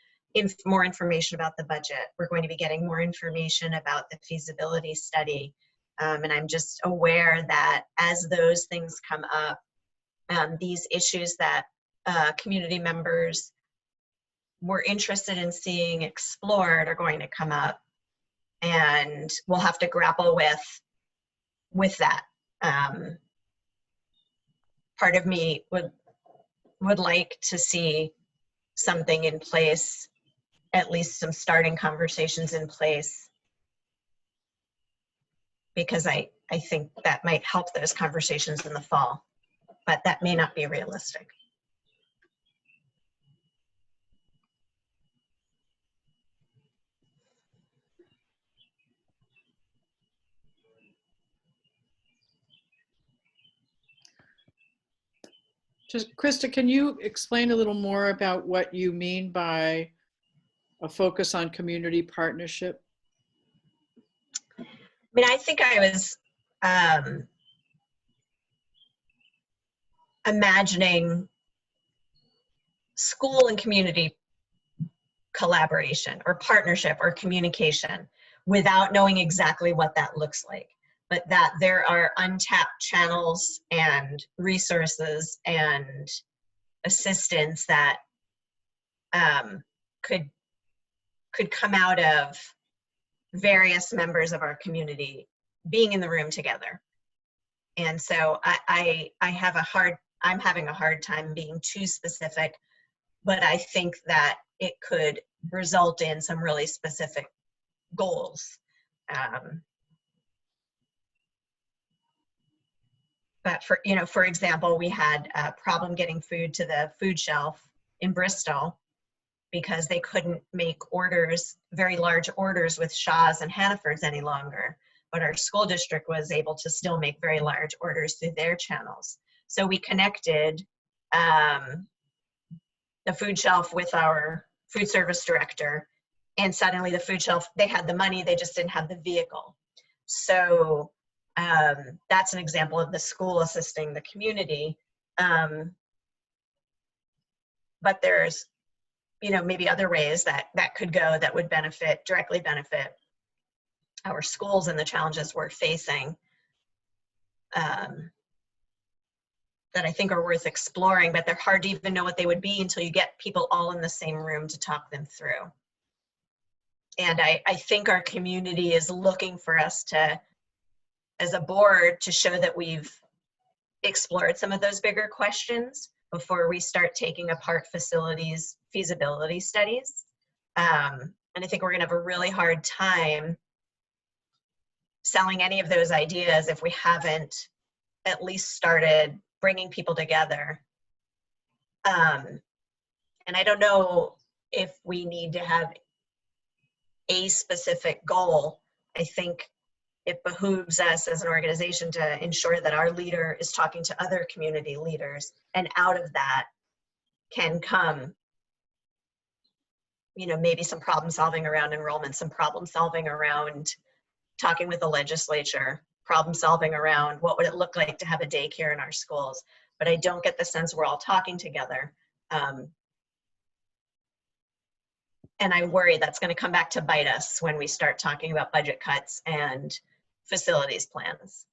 more information about the budget. We're going to be getting more information about the feasibility study. And I'm just aware that as those things come up, these issues that community members were interested in seeing explored are going to come up, and we'll have to grapple with that. Part of me would like to see something in place, at least some starting conversations in place, because I think that might help those conversations in the fall, but that may not be realistic. Just, Krista, can you explain a little more about what you mean by a focus on community partnership? I mean, I think I was imagining school and community collaboration or partnership or communication without knowing exactly what that looks like, but that there are untapped channels and resources and assistance that could come out of various members of our community being in the room together. And so I'm having a hard time being too specific, but I think that it could result in some really specific goals. But for example, we had a problem getting food to the food shelf in Bristol because they couldn't make very large orders with Shaw's and Hannafords any longer. But our school district was able to still make very large orders through their channels. So we connected the food shelf with our food service director, and suddenly the food shelf, they had the money, they just didn't have the vehicle. So that's an example of the school assisting the community. But there's, maybe other ways that could go that would directly benefit our schools and the challenges we're facing, that I think are worth exploring, but they're hard to even know what they would be until you get people all in the same room to talk them through. And I think our community is looking for us to, as a board, to show that we've explored some of those bigger questions before we start taking apart facilities feasibility studies. And I think we're gonna have a really hard time selling any of those ideas if we haven't at least started bringing people together. And I don't know if we need to have a specific goal, I think it behooves us as an organization to ensure that our leader is talking to other community leaders, and out of that can come, you know, maybe some problem solving around enrollment, some problem solving around talking with the legislature, problem solving around what would it look like to have a daycare in our schools. But I don't get the sense we're all talking together. And I worry that's going to come back to bite us when we start talking about budget cuts and facilities plans.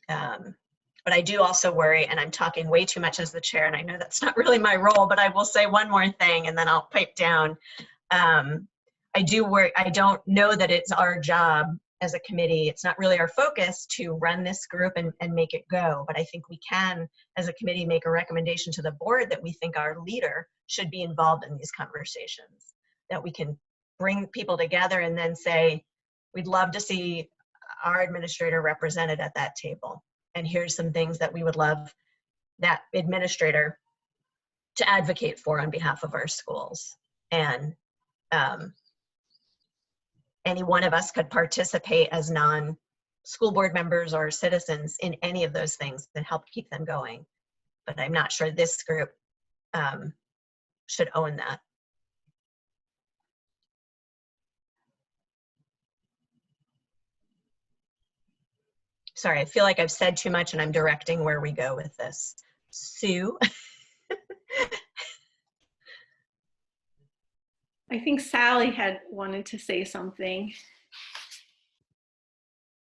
But I do also worry, and I'm talking way too much as the chair, and I know that's not really my role, but I will say one more thing and then I'll pipe down. I do worry, I don't know that it's our job as a committee, it's not really our focus to run this group and make it go, but I think we can, as a committee, make a recommendation to the board that we think our leader should be involved in these conversations, that we can bring people together and then say, we'd love to see our administrator represented at that table. And here's some things that we would love that administrator to advocate for on behalf of our schools. And any one of us could participate as non-school board members or citizens in any of those things that help keep them going. But I'm not sure this group should own that. Sorry, I feel like I've said too much and I'm directing where we go with this. Sue? I think Sally had wanted to say something.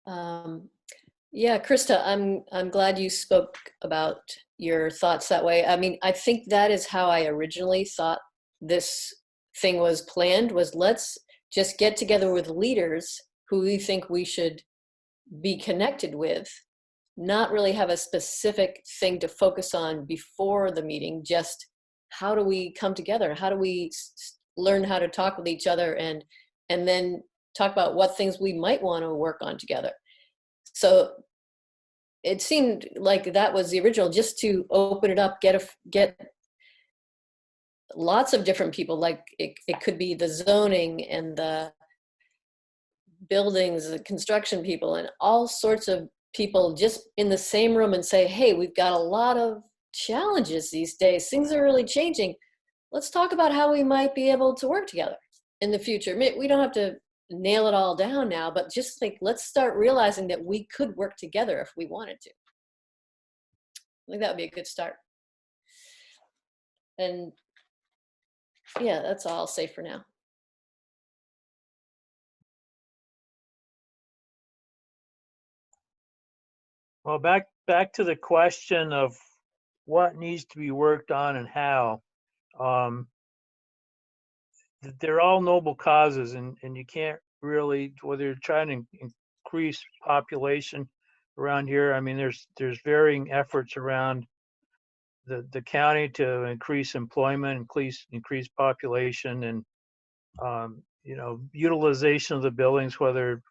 Yeah, Krista, I'm glad you spoke about your thoughts that way. I mean, I think that is how I originally thought this thing was planned, was let's just get together with leaders who we think we should be connected with, not really have a specific thing to focus on before the meeting, just how do we come together? How do we learn how to talk with each other and then talk about what things we might want to work on together. So it seemed like that was the original, just to open it up, get lots of different people, like it could be the zoning and the buildings, the construction people, and all sorts of people just in the same room and say, hey, we've got a lot of challenges these days. Things are really changing. Let's talk about how we might be able to work together in the future. We don't have to nail it all down now, but just think, let's start realizing that we could work together if we wanted to. I think that would be a good start. And yeah, that's all I'll say for now. Well, back to the question of what needs to be worked on and how. They're all noble causes, and you can't really, whether you're trying to increase population around here. I mean, there's varying efforts around the county to increase employment, increase population, and you know, utilization of the buildings, whether,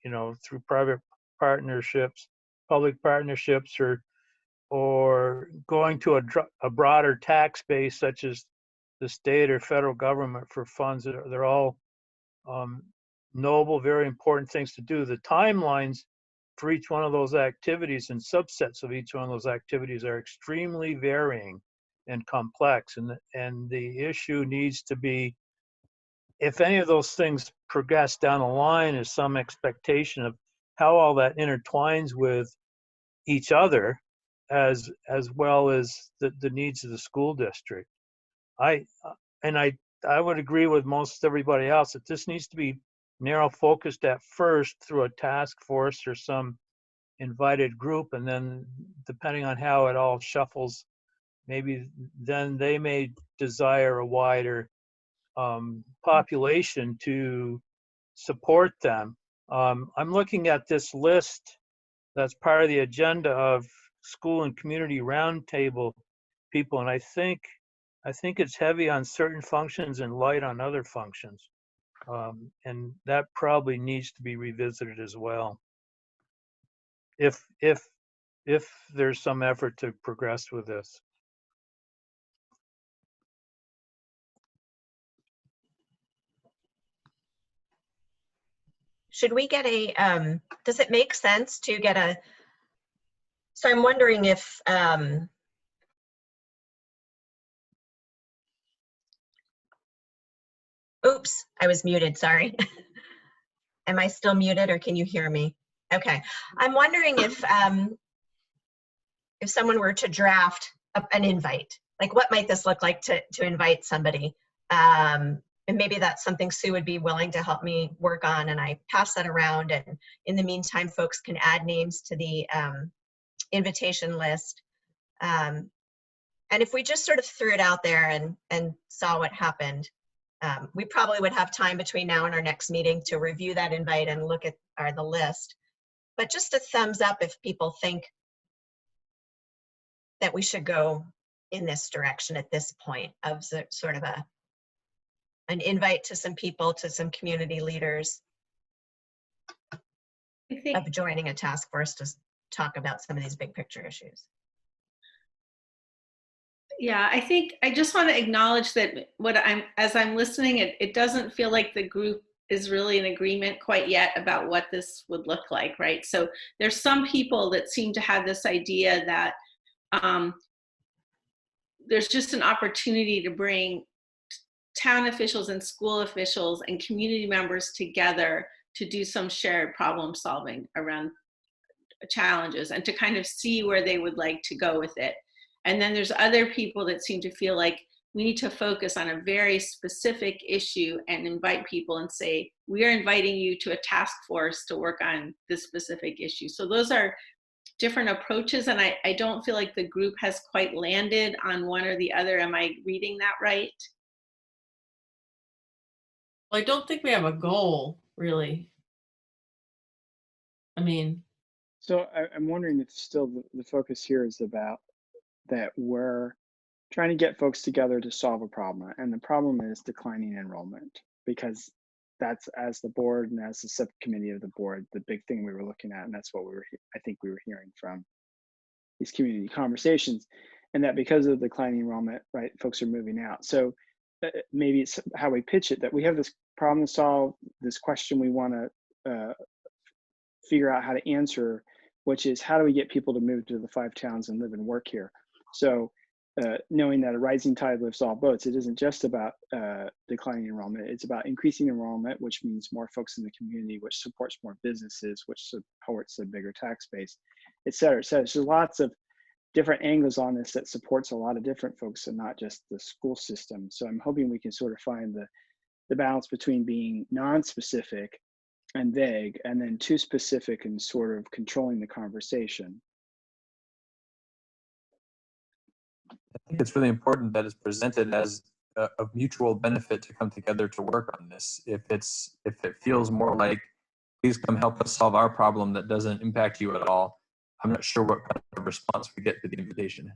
you know, through private partnerships, public partnerships, or going to a broader tax base such as the state or federal government for funds. They're all noble, very important things to do. The timelines for each one of those activities and subsets of each one of those activities are extremely varying and complex. And the issue needs to be, if any of those things progress down the line, is some expectation of how all that intertwines with each other, as well as the needs of the school district. I would agree with most everybody else that this needs to be narrow focused at first through a task force or some invited group, and then depending on how it all shuffles, maybe then they may desire a wider population to support them. I'm looking at this list that's part of the agenda of school and community roundtable people, and I think it's heavy on certain functions and light on other functions, and that probably needs to be revisited as well, if there's some effort to progress with this. should we get a, does it make sense to get a, so I'm wondering if, oops, I was muted, sorry. Am I still muted or can you hear me? Okay, I'm wondering if someone were to draft an invite, like what might this look like to invite somebody? And maybe that's something Sue would be willing to help me work on, and I pass that around, and in the meantime, folks can add names to the invitation list. And if we just sort of threw it out there and saw what happened, we probably would have time between now and our next meeting to review that invite and look at the list. But just a thumbs up if people think that we should go in this direction at this point of sort of an invite to some people, to some community leaders of joining a task force to talk about some of these big picture issues. Yeah, I think I just want to acknowledge that as I'm listening, it doesn't feel like the group is really in agreement quite yet about what this would look like, right? So there's some people that seem to have this idea that there's just an opportunity to bring town officials and school officials and community members together to do some shared problem solving around challenges and to kind of see where they would like to go with it. And then there's other people that seem to feel like we need to focus on a very specific issue and invite people and say, we are inviting you to a task force to work on this specific issue. So those are different approaches, and I don't feel like the group has quite landed on one or the other. Am I reading that right? Well, I don't think we have a goal, really. I mean. So I'm wondering if still the focus here is about that we're trying to get folks together to solve a problem. And the problem is declining enrollment, because that's, as the board and as the subcommittee of the board, the big thing we were looking at, and that's what I think we were hearing from these community conversations, and that because of declining enrollment, right, folks are moving out. So maybe it's how we pitch it, that we have this problem to solve, this question we want to figure out how to answer, which is how do we get people to move to the 5 towns and live and work here? So knowing that a rising tide lifts all boats, it isn't just about declining enrollment, it's about increasing enrollment, which means more folks in the community, which supports more businesses, which supports a bigger tax base, et cetera. So there's lots of different angles on this that supports a lot of different folks and not just the school system. So I'm hoping we can sort of find the balance between being non-specific and vague, and then too specific and sort of controlling the conversation. I think it's really important that it's presented as a mutual benefit to come together to work on this. If it feels more like, please come help us solve our problem that doesn't impact you at all, I'm not sure what kind of response we get to the invitation.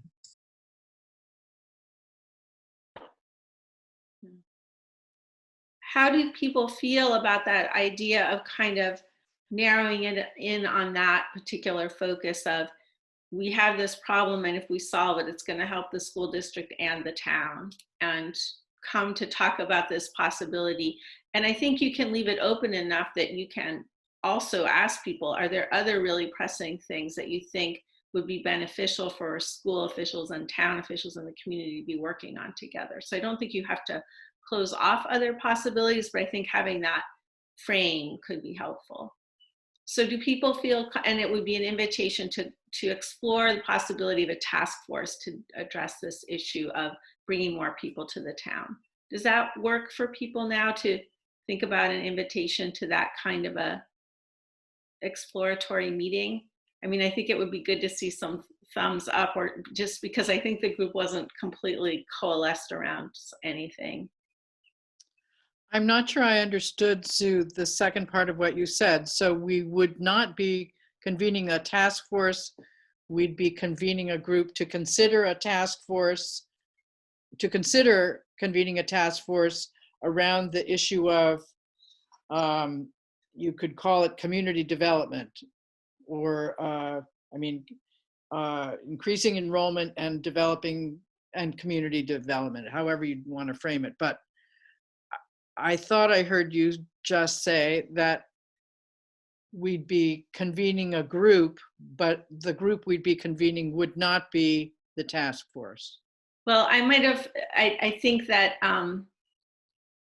How do people feel about that idea of kind of narrowing it in on that particular focus of, we have this problem, and if we solve it, it's going to help the school district and the town, and come to talk about this possibility? And I think you can leave it open enough that you can also ask people, are there other really pressing things that you think would be beneficial for school officials and town officials in the community to be working on together? So I don't think you have to close off other possibilities, but I think having that frame could be helpful. So do people feel, and it would be an invitation to explore the possibility of a task force to address this issue of bringing more people to the town. Does that work for people now, to think about an invitation to that kind of a exploratory meeting? I mean, I think it would be good to see some thumbs up, or just because I think the group wasn't completely coalesced around anything. I'm not sure I understood, Sue, the second part of what you said. So we would not be convening a task force. We'd be convening a group to consider a task force, to consider convening a task force around the issue of, you could call it community development, or, increasing enrollment and developing and community development, however you want to frame it. But I thought I heard you just say that we'd be convening a group, but the group we'd be convening would not be the task force. Well, I might have, I think that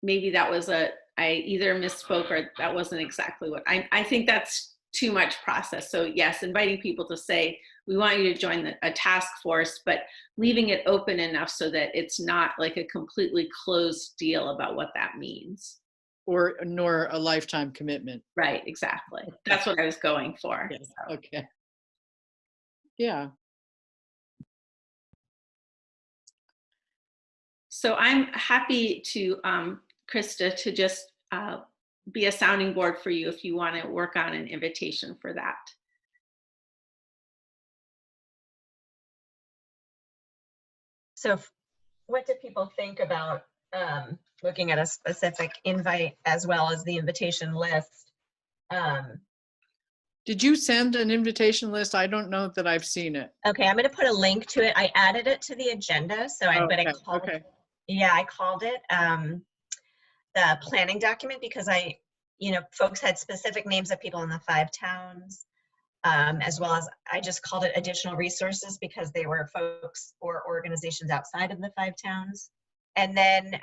maybe that was I either misspoke or that wasn't exactly what, I think that's too much process. So yes, inviting people to say, we want you to join a task force, but leaving it open enough so that it's not like a completely closed deal about what that means. Or nor a lifetime commitment. Right, exactly. That's what I was going for. Yes. Okay. Yeah. So I'm happy to, Krista, to just be a sounding board for you if you want to work on an invitation for that. So what do people think about looking at a specific invite as well as the invitation list? Did you send an invitation list? I don't know that I've seen it. Okay, I'm going to put a link to it. I added it to the agenda, so I called it the planning document because folks had specific names of people in the 5 towns, as well as I just called it additional resources because they were folks or organizations outside of the 5 towns. And then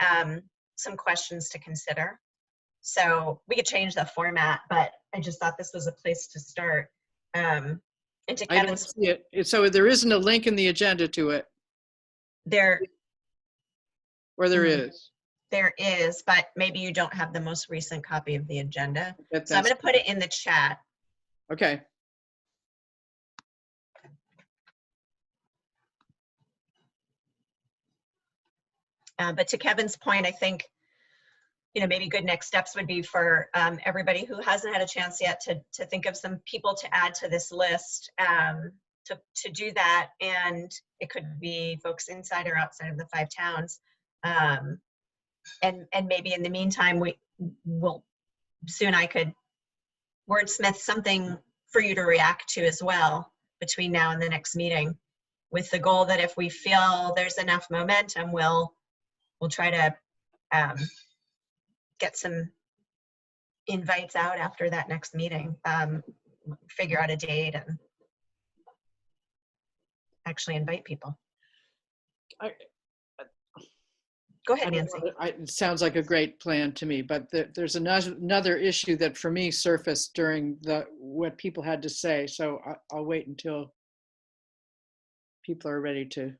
some questions to consider. So we could change the format, but I just thought this was a place to start. And to I don't see it. So there isn't a link in the agenda to it. Or there is. There is, but maybe you don't have the most recent copy of the agenda. So I'm going to put it in the chat. Okay. But to Kevin's point, I think, maybe good next steps would be for everybody who hasn't had a chance yet to think of some people to add to this list, to do that. And it could be folks inside or outside of the 5 towns. And maybe in the meantime, I could wordsmith something for you to react to as well between now and the next meeting, with the goal that if we feel there's enough momentum, we'll try to get some invites out after that next meeting, figure out a date and actually invite people. Go ahead, Nancy. It sounds like a great plan to me, but there's another issue that for me surfaced during what people had to say. So I'll wait until people are ready to.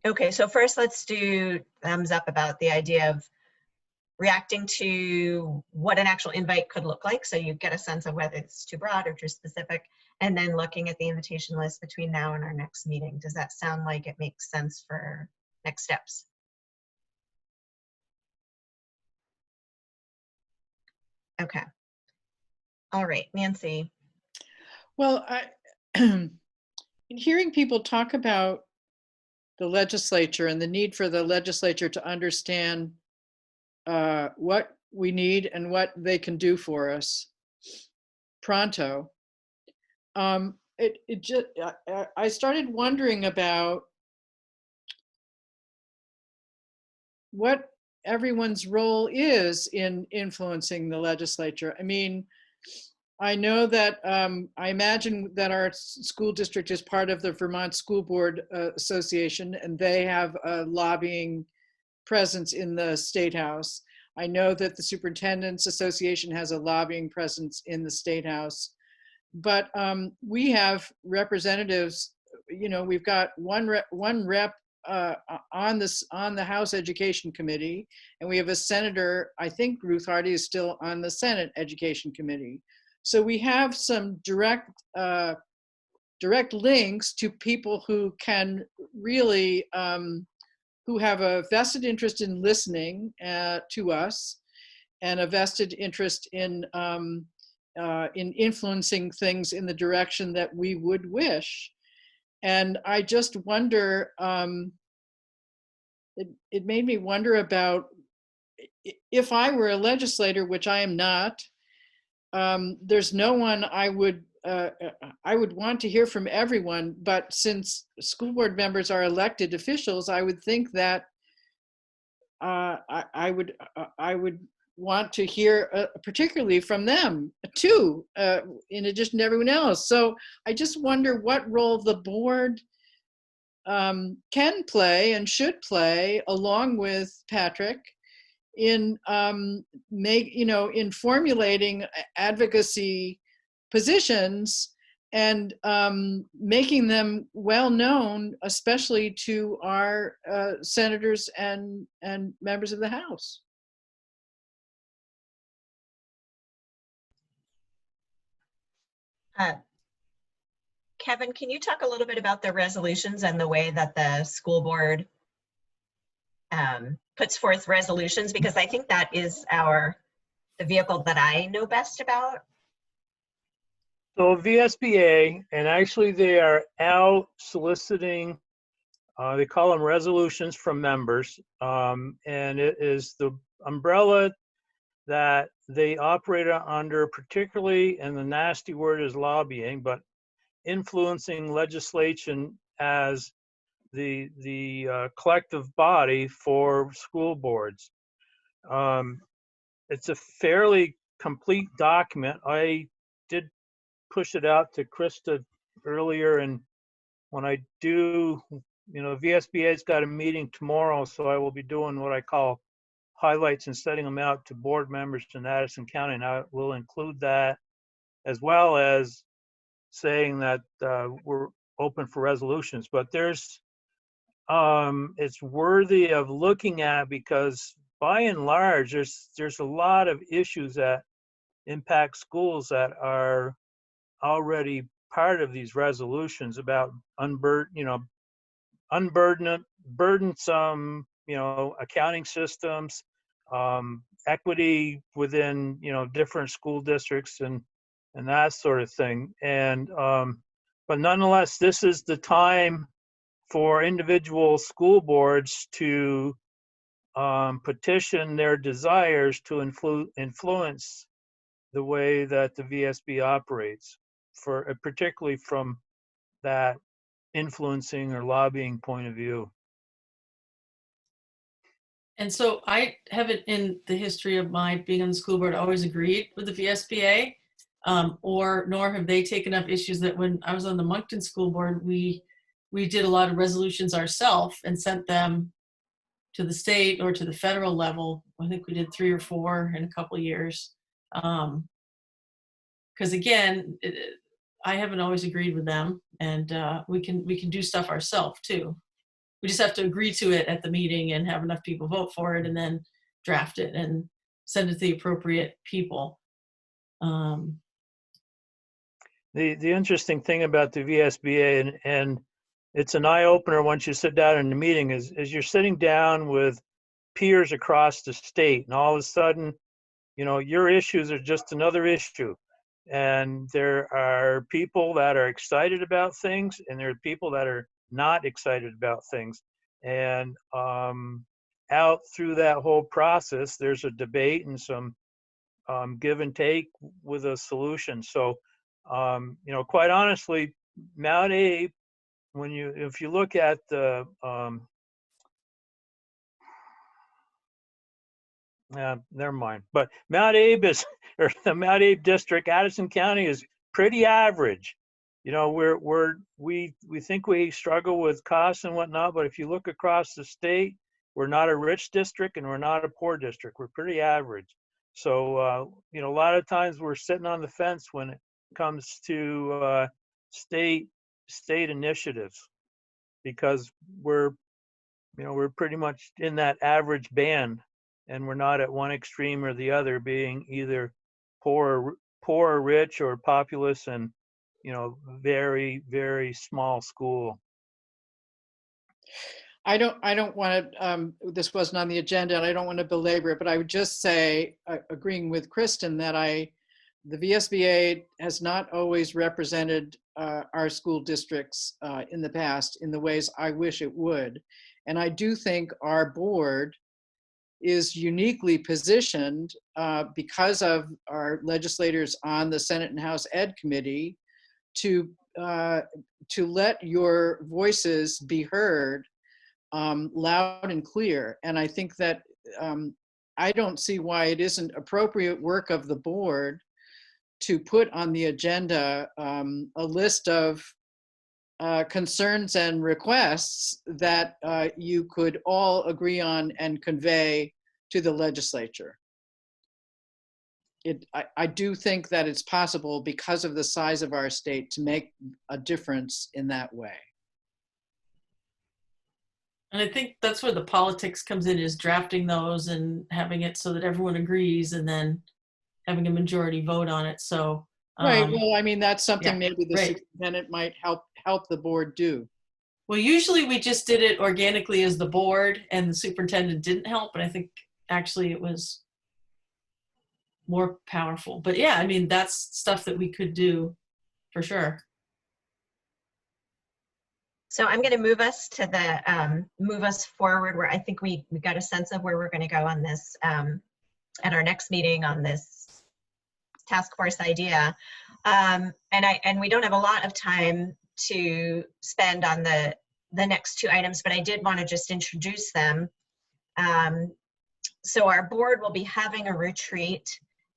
Okay, so first let's do thumbs up about the idea of reacting to what an actual invite could look like. So you get a sense of whether it's too broad or too specific, and then looking at the invitation list between now and our next meeting. Does that sound like it makes sense for next steps? Okay. All right, Nancy. Well, in hearing people talk about the legislature and the need for the legislature to understand what we need and what they can do for us pronto, I started wondering about what everyone's role is in influencing the legislature. I mean, I know that I imagine that our school district is part of the Vermont School Board Association, and they have a lobbying presence in the State House. I know that the Superintendent's Association has a lobbying presence in the State House, but we have representatives. We've got one rep on the House Education Committee, and we have a senator. I think Ruth Hardy is still on the Senate Education Committee. So we have some direct links to people who can really, who have a vested interest in listening to us, and a vested interest in influencing things in the direction that we would wish. And I just wonder, it made me wonder about, if I were a legislator, which I am not, there's no one I would want to hear from everyone, but since school board members are elected officials, I would think that I would want to hear particularly from them too, in addition to everyone else. So I just wonder what role the board can play and should play along with Patrick in in formulating advocacy positions and making them well known, especially to our senators and members of the House. Kevin, can you talk a little bit about the resolutions and the way that the school board puts forth resolutions? Because I think that is the vehicle that I know best about. So VSBA, and actually they are out soliciting, they call them resolutions from members, and it is the umbrella that they operate under, particularly, and the nasty word is lobbying, but influencing legislation as the collective body for school boards. It's a fairly complete document. I did push it out to Krista earlier, and when I do, VSBA's got a meeting tomorrow, so I will be doing what I call highlights and setting them out to board members in Addison County, and I will include that, as well as saying that we're open for resolutions. But it's worthy of looking at, because by and large, there's a lot of issues that impact schools that are already part of these resolutions about burdensome, accounting systems, equity within, different school districts and that sort of thing. And, but nonetheless, this is the time for individual school boards to petition their desires to influence the way that the VSB operates, particularly from that influencing or lobbying point of view. And so I haven't, in the history of my being on the school board, always agreed with the VSBA, nor have they taken up issues that when I was on the Moncton School Board, we did a lot of resolutions ourselves and sent them to the state or to the federal level. I think we did 3 or 4 in a couple of years. Because again, I haven't always agreed with them, and we can do stuff ourselves too. We just have to agree to it at the meeting and have enough people vote for it, and then draft it and send it to the appropriate people. The interesting thing about the VSBA, and it's an eye opener once you sit down in the meeting, is you're sitting down with peers across the state, and all of a sudden, your issues are just another issue. And there are people that are excited about things, and there are people that are not excited about things. And out through that whole process, there's a debate and some give and take with a solution. So, quite honestly, Mount Abe, if you look at the never mind. But Mount Abe or the Mount Abe district, Addison County, is pretty average. We think we struggle with costs and whatnot, but if you look across the state, we're not a rich district and we're not a poor district. We're pretty average. So a lot of times we're sitting on the fence when it comes to state initiatives, because we're pretty much in that average band. And we're not at one extreme or the other, being either poor or rich, or populous and, very, very small school. I don't want to, this wasn't on the agenda and I don't want to belabor it, but I would just say, agreeing with Kristen, that the VSBA has not always represented our school districts in the past in the ways I wish it would. And I do think our board is uniquely positioned because of our legislators on the Senate and House Ed Committee to let your voices be heard loud and clear. And I think that I don't see why it isn't appropriate work of the board to put on the agenda a list of concerns and requests that you could all agree on and convey to the legislature. I do think that it's possible, because of the size of our state, to make a difference in that way. And I think that's where the politics comes in, is drafting those and having it so that everyone agrees, and then having a majority vote on it. So Right. Well, I mean, that's something yeah, maybe the right. superintendent might help the board do. Well, usually we just did it organically as the board, and the superintendent didn't help, but I think actually it was more powerful. But yeah, I mean, that's stuff that we could do for sure. So I'm going to move us to the move us forward, where I think we got a sense of where we're going to go on this at our next meeting on this task force idea. And we don't have a lot of time to spend on the next two items, but I did want to just introduce them. So our board will be having a retreat.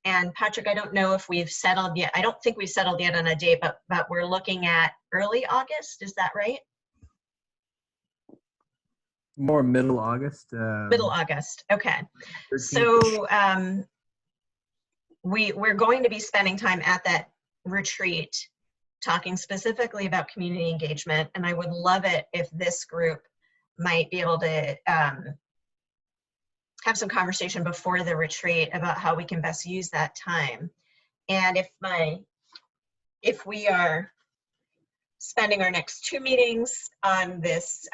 And Patrick, I don't know if we've settled yet. I don't think we've settled yet on a date, but we're looking at early August. Is that right? More middle August. Middle August. Okay. 13th. So we're going to be spending time at that retreat talking specifically about community engagement. And I would love it if this group might be able to have some conversation before the retreat about how we can best use that time. And if we are spending our next two meetings on this,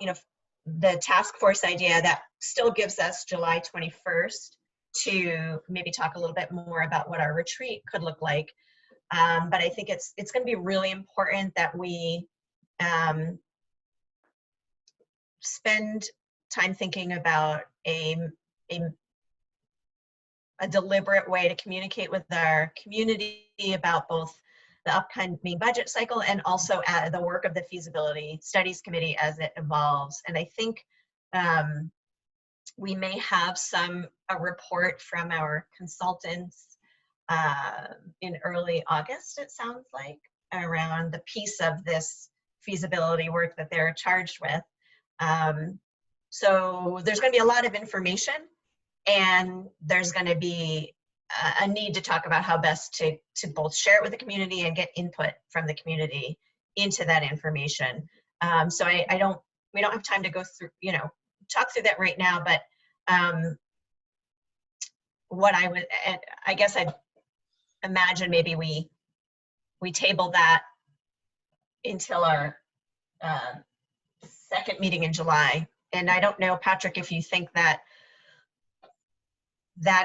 you know, the task force idea, that still gives us July 21st to maybe talk a little bit more about what our retreat could look like. But I think it's going to be really important that we spend time thinking about a deliberate way to communicate with our community about both the upcoming budget cycle and also the work of the feasibility studies committee as it evolves. And I think we may have a report from our consultants in early August, it sounds like, around the piece of this feasibility work that they're charged with. So there's going to be a lot of information, and there's going to be a need to talk about how best to both share it with the community and get input from the community into that information. So we don't have time to go through, talk through that right now, but what I guess I'd imagine maybe we table that until our second meeting in July. And I don't know, Patrick, if you think that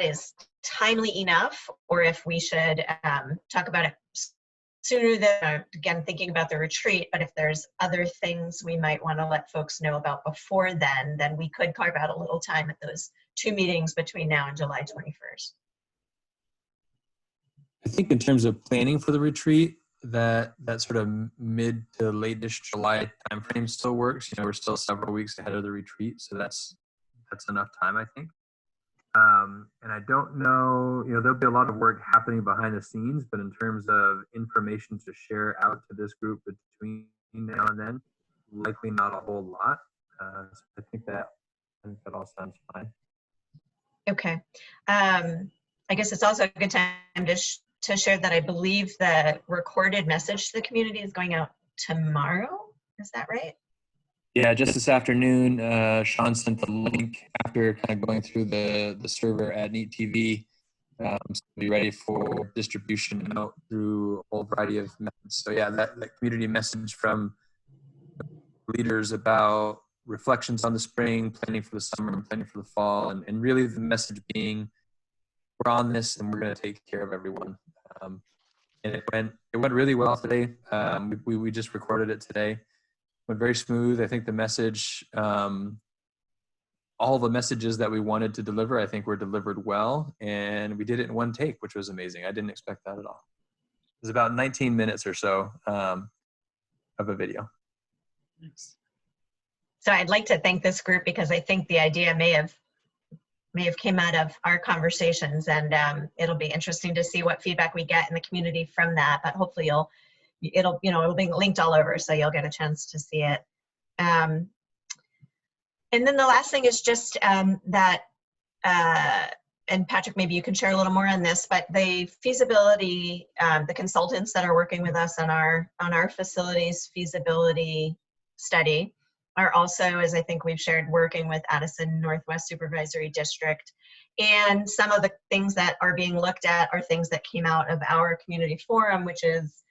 is timely enough, or if we should talk about it sooner than, again, thinking about the retreat, but if there's other things we might want to let folks know about before then we could carve out a little time at those two meetings between now and July 21st. I think in terms of planning for the retreat, that sort of mid to late-ish July timeframe still works. We're still several weeks ahead of the retreat, so that's enough time, I think. And I don't know, there'll be a lot of work happening behind the scenes, but in terms of information to share out to this group between now and then, likely not a whole lot. So I think that all sounds fine. Okay. I guess it's also a good time to share that I believe the recorded message to the community is going out tomorrow. Is that right? Yeah, just this afternoon, Sean sent the link after kind of going through the server at Neat TV. So be ready for distribution out through a whole variety of methods. So yeah, that community message from leaders about reflections on the spring, planning for the summer, and planning for the fall, and really the message being, we're on this and we're going to take care of everyone. And it went really well today. We just recorded it today. Went very smooth. I think the message, all the messages that we wanted to deliver, I think were delivered well, and we did it in one take, which was amazing. I didn't expect that at all. It was about 19 minutes or so of a video. So I'd like to thank this group, because I think the idea may have may have came out of our conversations, and it'll be interesting to see what feedback we get in the community from that. But hopefully it'll be linked all over, so you'll get a chance to see it. And then the last thing is just that, and Patrick, maybe you can share a little more on this, but the feasibility, the consultants that are working with us on our facilities feasibility study are also, as I think we've shared, working with Addison Northwest Supervisory District. And some of the things that are being looked at are things that came out of our community forum, which is,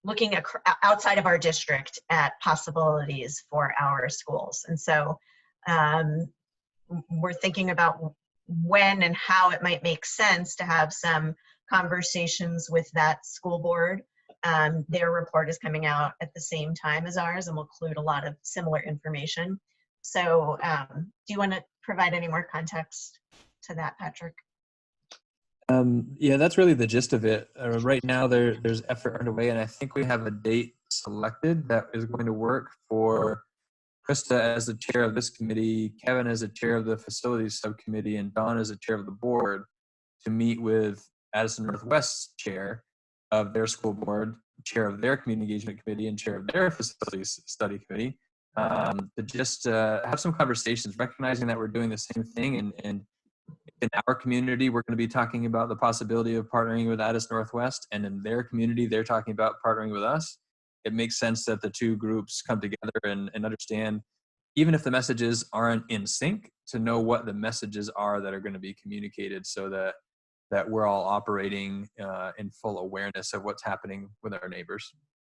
looking outside of our district at possibilities for our schools. And so we're thinking about when and how it might make sense to have some conversations with that school board. Their report is coming out at the same time as ours and will include a lot of similar information. So do you want to provide any more context to that, Patrick? Yeah, that's really the gist of it. Right now there's effort underway, and I think we have a date selected that is going to work for Krista as the chair of this committee, Kevin as the chair of the facilities subcommittee, and Dawn as the chair of the board to meet with Addison Northwest's chair of their school board, chair of their community engagement committee, and chair of their facilities study committee, to just have some conversations, recognizing that we're doing the same thing. And in our community, we're going to be talking about the possibility of partnering with Addison Northwest, and in their community, they're talking about partnering with us. It makes sense that the two groups come together and understand, even if the messages aren't in sync, to know what the messages are that are going to be communicated, so that we're all operating in full awareness of what's happening with our neighbors.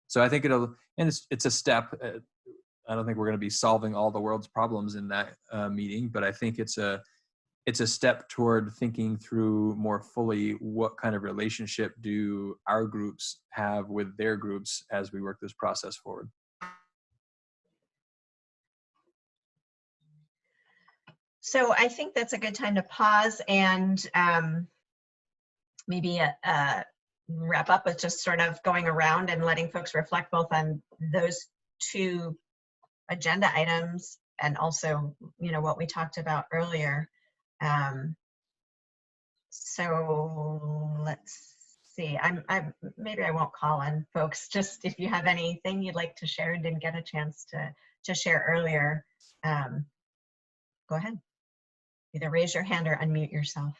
So I think it's a step. I don't think we're going to be solving all the world's problems in that meeting, but I think it's a step toward thinking through more fully what kind of relationship do our groups have with their groups as we work this process forward. So I think that's a good time to pause and maybe wrap up with just sort of going around and letting folks reflect both on those two agenda items and also, what we talked about earlier. So let's see. Maybe I won't call on folks. Just if you have anything you'd like to share and didn't get a chance to share earlier, go ahead. Either raise your hand or unmute yourself.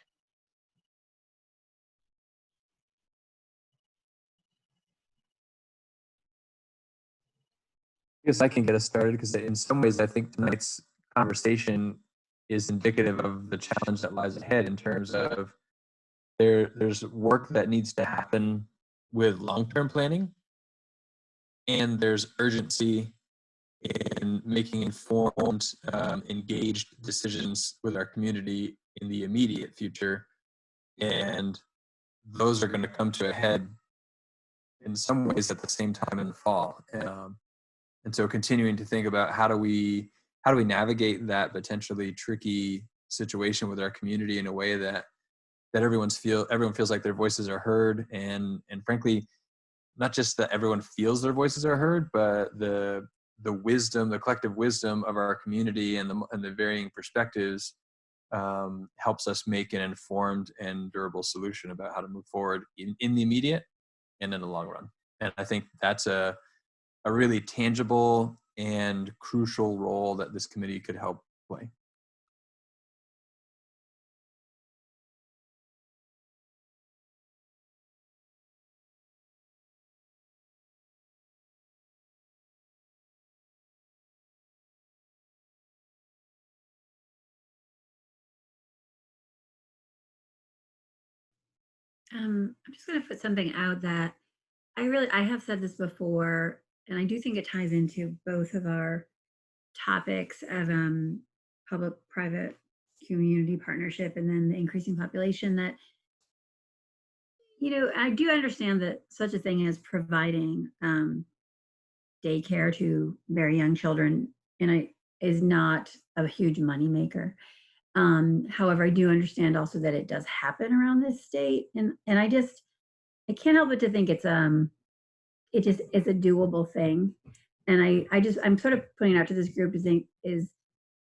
I guess I can get us started, because in some ways I think tonight's conversation is indicative of the challenge that lies ahead, in terms of there's work that needs to happen with long-term planning, and there's urgency in making informed, engaged decisions with our community in the immediate future. And those are going to come to a head in some ways at the same time in the fall. And so continuing to think about how do we navigate that potentially tricky situation with our community in a way that everyone feels like their voices are heard, and frankly, not just that everyone feels their voices are heard, but the collective wisdom of our community and the varying perspectives helps us make an informed and durable solution about how to move forward in the immediate and in the long run. And I think that's a really tangible and crucial role that this committee could help play. I'm just going to put something out that I have said this before, and I do think it ties into both of our topics of public-private community partnership and then the increasing population, that, I do understand that such a thing as providing daycare to very young children is not a huge moneymaker. However, I do understand also that it does happen around this state, and I can't help but to think it's a doable thing. And I'm sort of putting it out to this group to think is,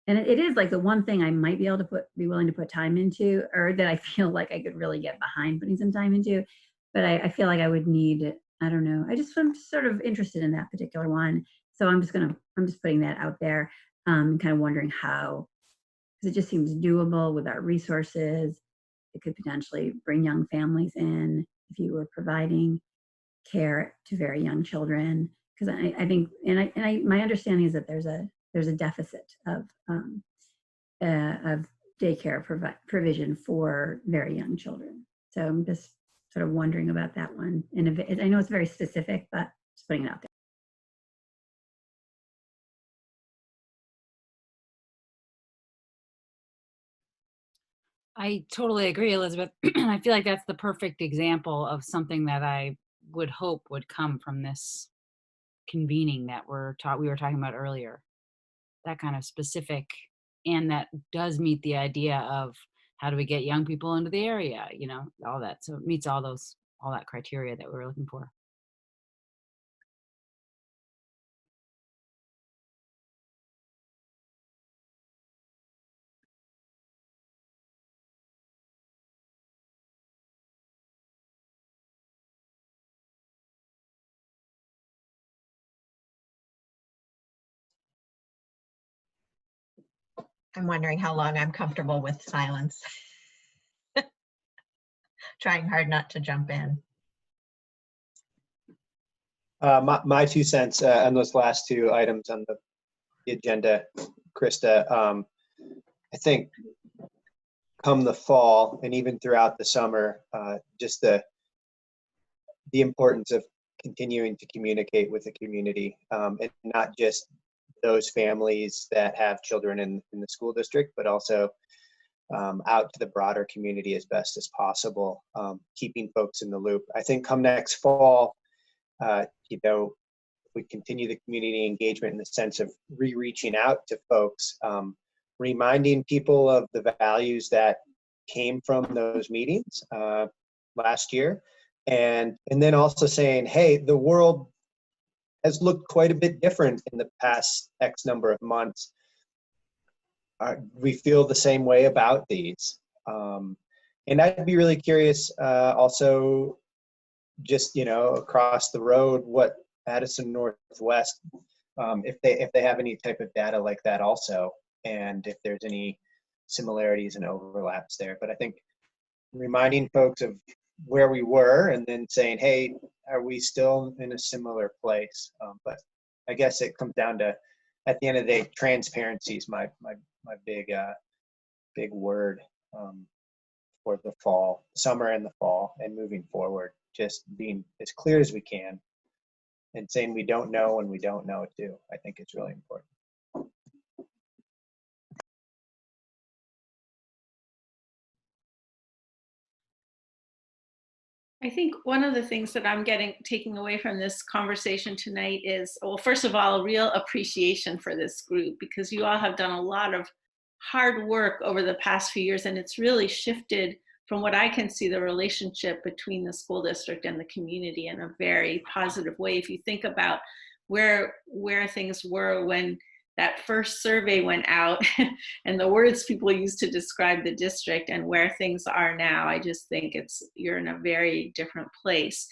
and it is like the one thing I might be able to be willing to put time into, or that I feel like I could really get behind putting some time into. But I feel like I would need, I don't know. I'm sort of interested in that particular one. So I'm just putting that out there, kind of wondering how, because it just seems doable with our resources. It could potentially bring young families in if you were providing care to very young children. Because I think, my understanding is that there's a deficit of daycare provision for very young children. So I'm just sort of wondering about that one. And I know it's very specific, but just putting it out there. I totally agree, Elizabeth. I feel like that's the perfect example of something that I would hope would come from this convening that we were talking about earlier. That kind of specific, and that does meet the idea of how do we get young people into the area, all that. So it meets all that criteria that we were looking for. I'm wondering how long I'm comfortable with silence. Trying hard not to jump in. My 2 cents on those last 2 items on the agenda, Krista. I think come the fall and even throughout the summer, just the importance of continuing to communicate with the community, and not just those families that have children in the school district, but also out to the broader community as best as possible, keeping folks in the loop. I think come next fall, we continue the community engagement in the sense of reaching out to folks, reminding people of the values that came from those meetings last year, and then also saying, hey, the world has looked quite a bit different in the past X number of months. We feel the same way about these. And I'd be really curious also, just, across the road, what Addison Northwest, if they have any type of data like that also, and if there's any similarities and overlaps there. But I think reminding folks of where we were and then saying, hey, are we still in a similar place? But I guess it comes down to, at the end of the day, transparency is my big word for the fall, summer and the fall, and moving forward. Just being as clear as we can and saying we don't know when we don't know too. I think it's really important. I think one of the things that I'm taking away from this conversation tonight is, well, first of all, a real appreciation for this group, because you all have done a lot of hard work over the past few years, and it's really shifted, from what I can see, the relationship between the school district and the community in a very positive way. If you think about where things were when that first survey went out and the words people used to describe the district and where things are now, I just think you're in a very different place.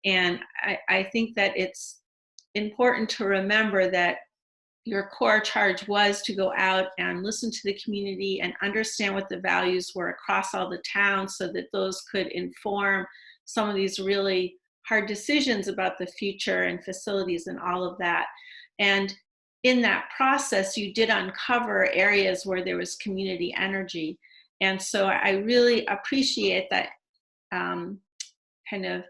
And I think that it's important to remember that your core charge was to go out and listen to the community and understand what the values were across all the towns, so that those could inform some of these really hard decisions about the future and facilities and all of that. And in that process, you did uncover areas where there was community energy. And so I really appreciate that kind of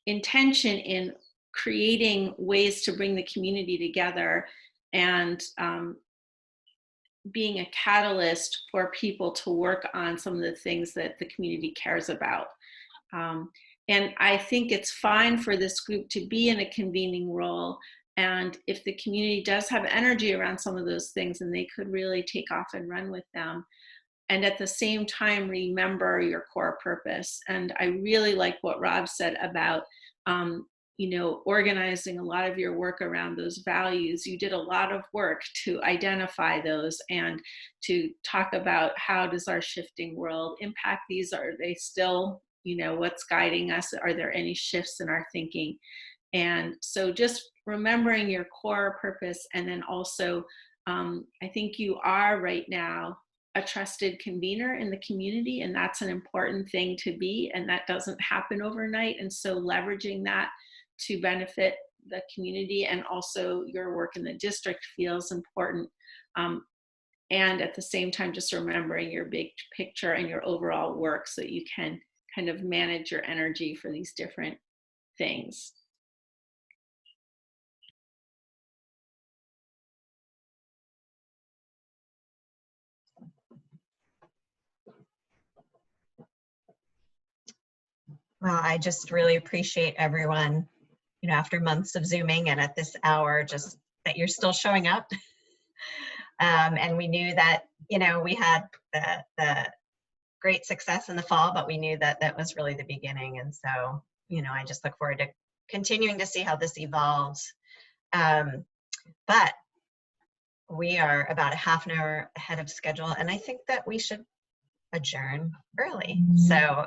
intention in creating ways to bring the community together and being a catalyst for people to work on some of the things that the community cares about. And I think it's fine for this group to be in a convening role. And if the community does have energy around some of those things, then they could really take off and run with them. And at the same time, remember your core purpose. And I really like what Rob said about, organizing a lot of your work around those values. You did a lot of work to identify those and to talk about how does our shifting world impact these? Are they still, what's guiding us? Are there any shifts in our thinking? And so just remembering your core purpose, and then also, I think you are right now a trusted convener in the community, and that's an important thing to be, and that doesn't happen overnight. And so leveraging that to benefit the community and also your work in the district feels important. And at the same time, just remembering your big picture and your overall work so that you can kind of manage your energy for these different things. Well, I just really appreciate everyone, after months of Zooming and at this hour, just that you're still showing up. And we knew that, we had the great success in the fall, but we knew that that was really the beginning. And so, I just look forward to continuing to see how this evolves. But we are about a half an hour ahead of schedule, and I think that we should adjourn early. So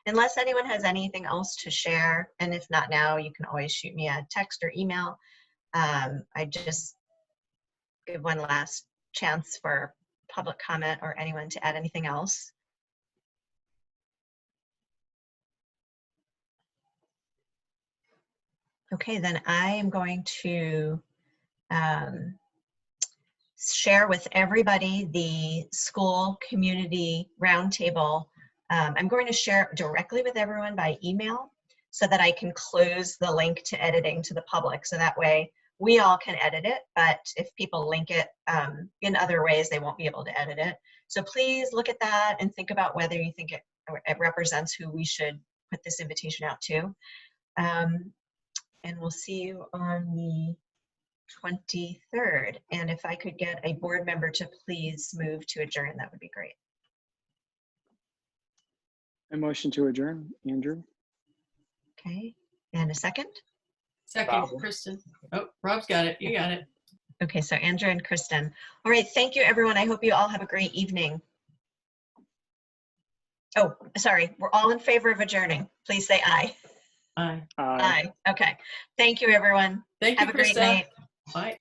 unless anyone has anything else to share, and if not now, you can always shoot me a text or email. I just give one last chance for public comment or anyone to add anything else. Okay, then I am going to share with everybody the school community roundtable. I'm going to share it directly with everyone by email so that I can close the link to editing to the public. So that way we all can edit it, but if people link it in other ways, they won't be able to edit it. So please look at that and think about whether you think it represents who we should put this invitation out to. And we'll see you on the 23rd. And if I could get a board member to please move to adjourn, that would be great. A motion to adjourn, Andrew. Okay, and a second? Second, Kristen. Oh, Rob's got it. You got it. Okay, so Andrew and Kristen. All right, thank you, everyone. I hope you all have a great evening. Oh, sorry, we're all in favor of adjourning. Please say aye. Aye. Aye. Okay, thank you, everyone. Thank you, have a great Krista. night. Bye.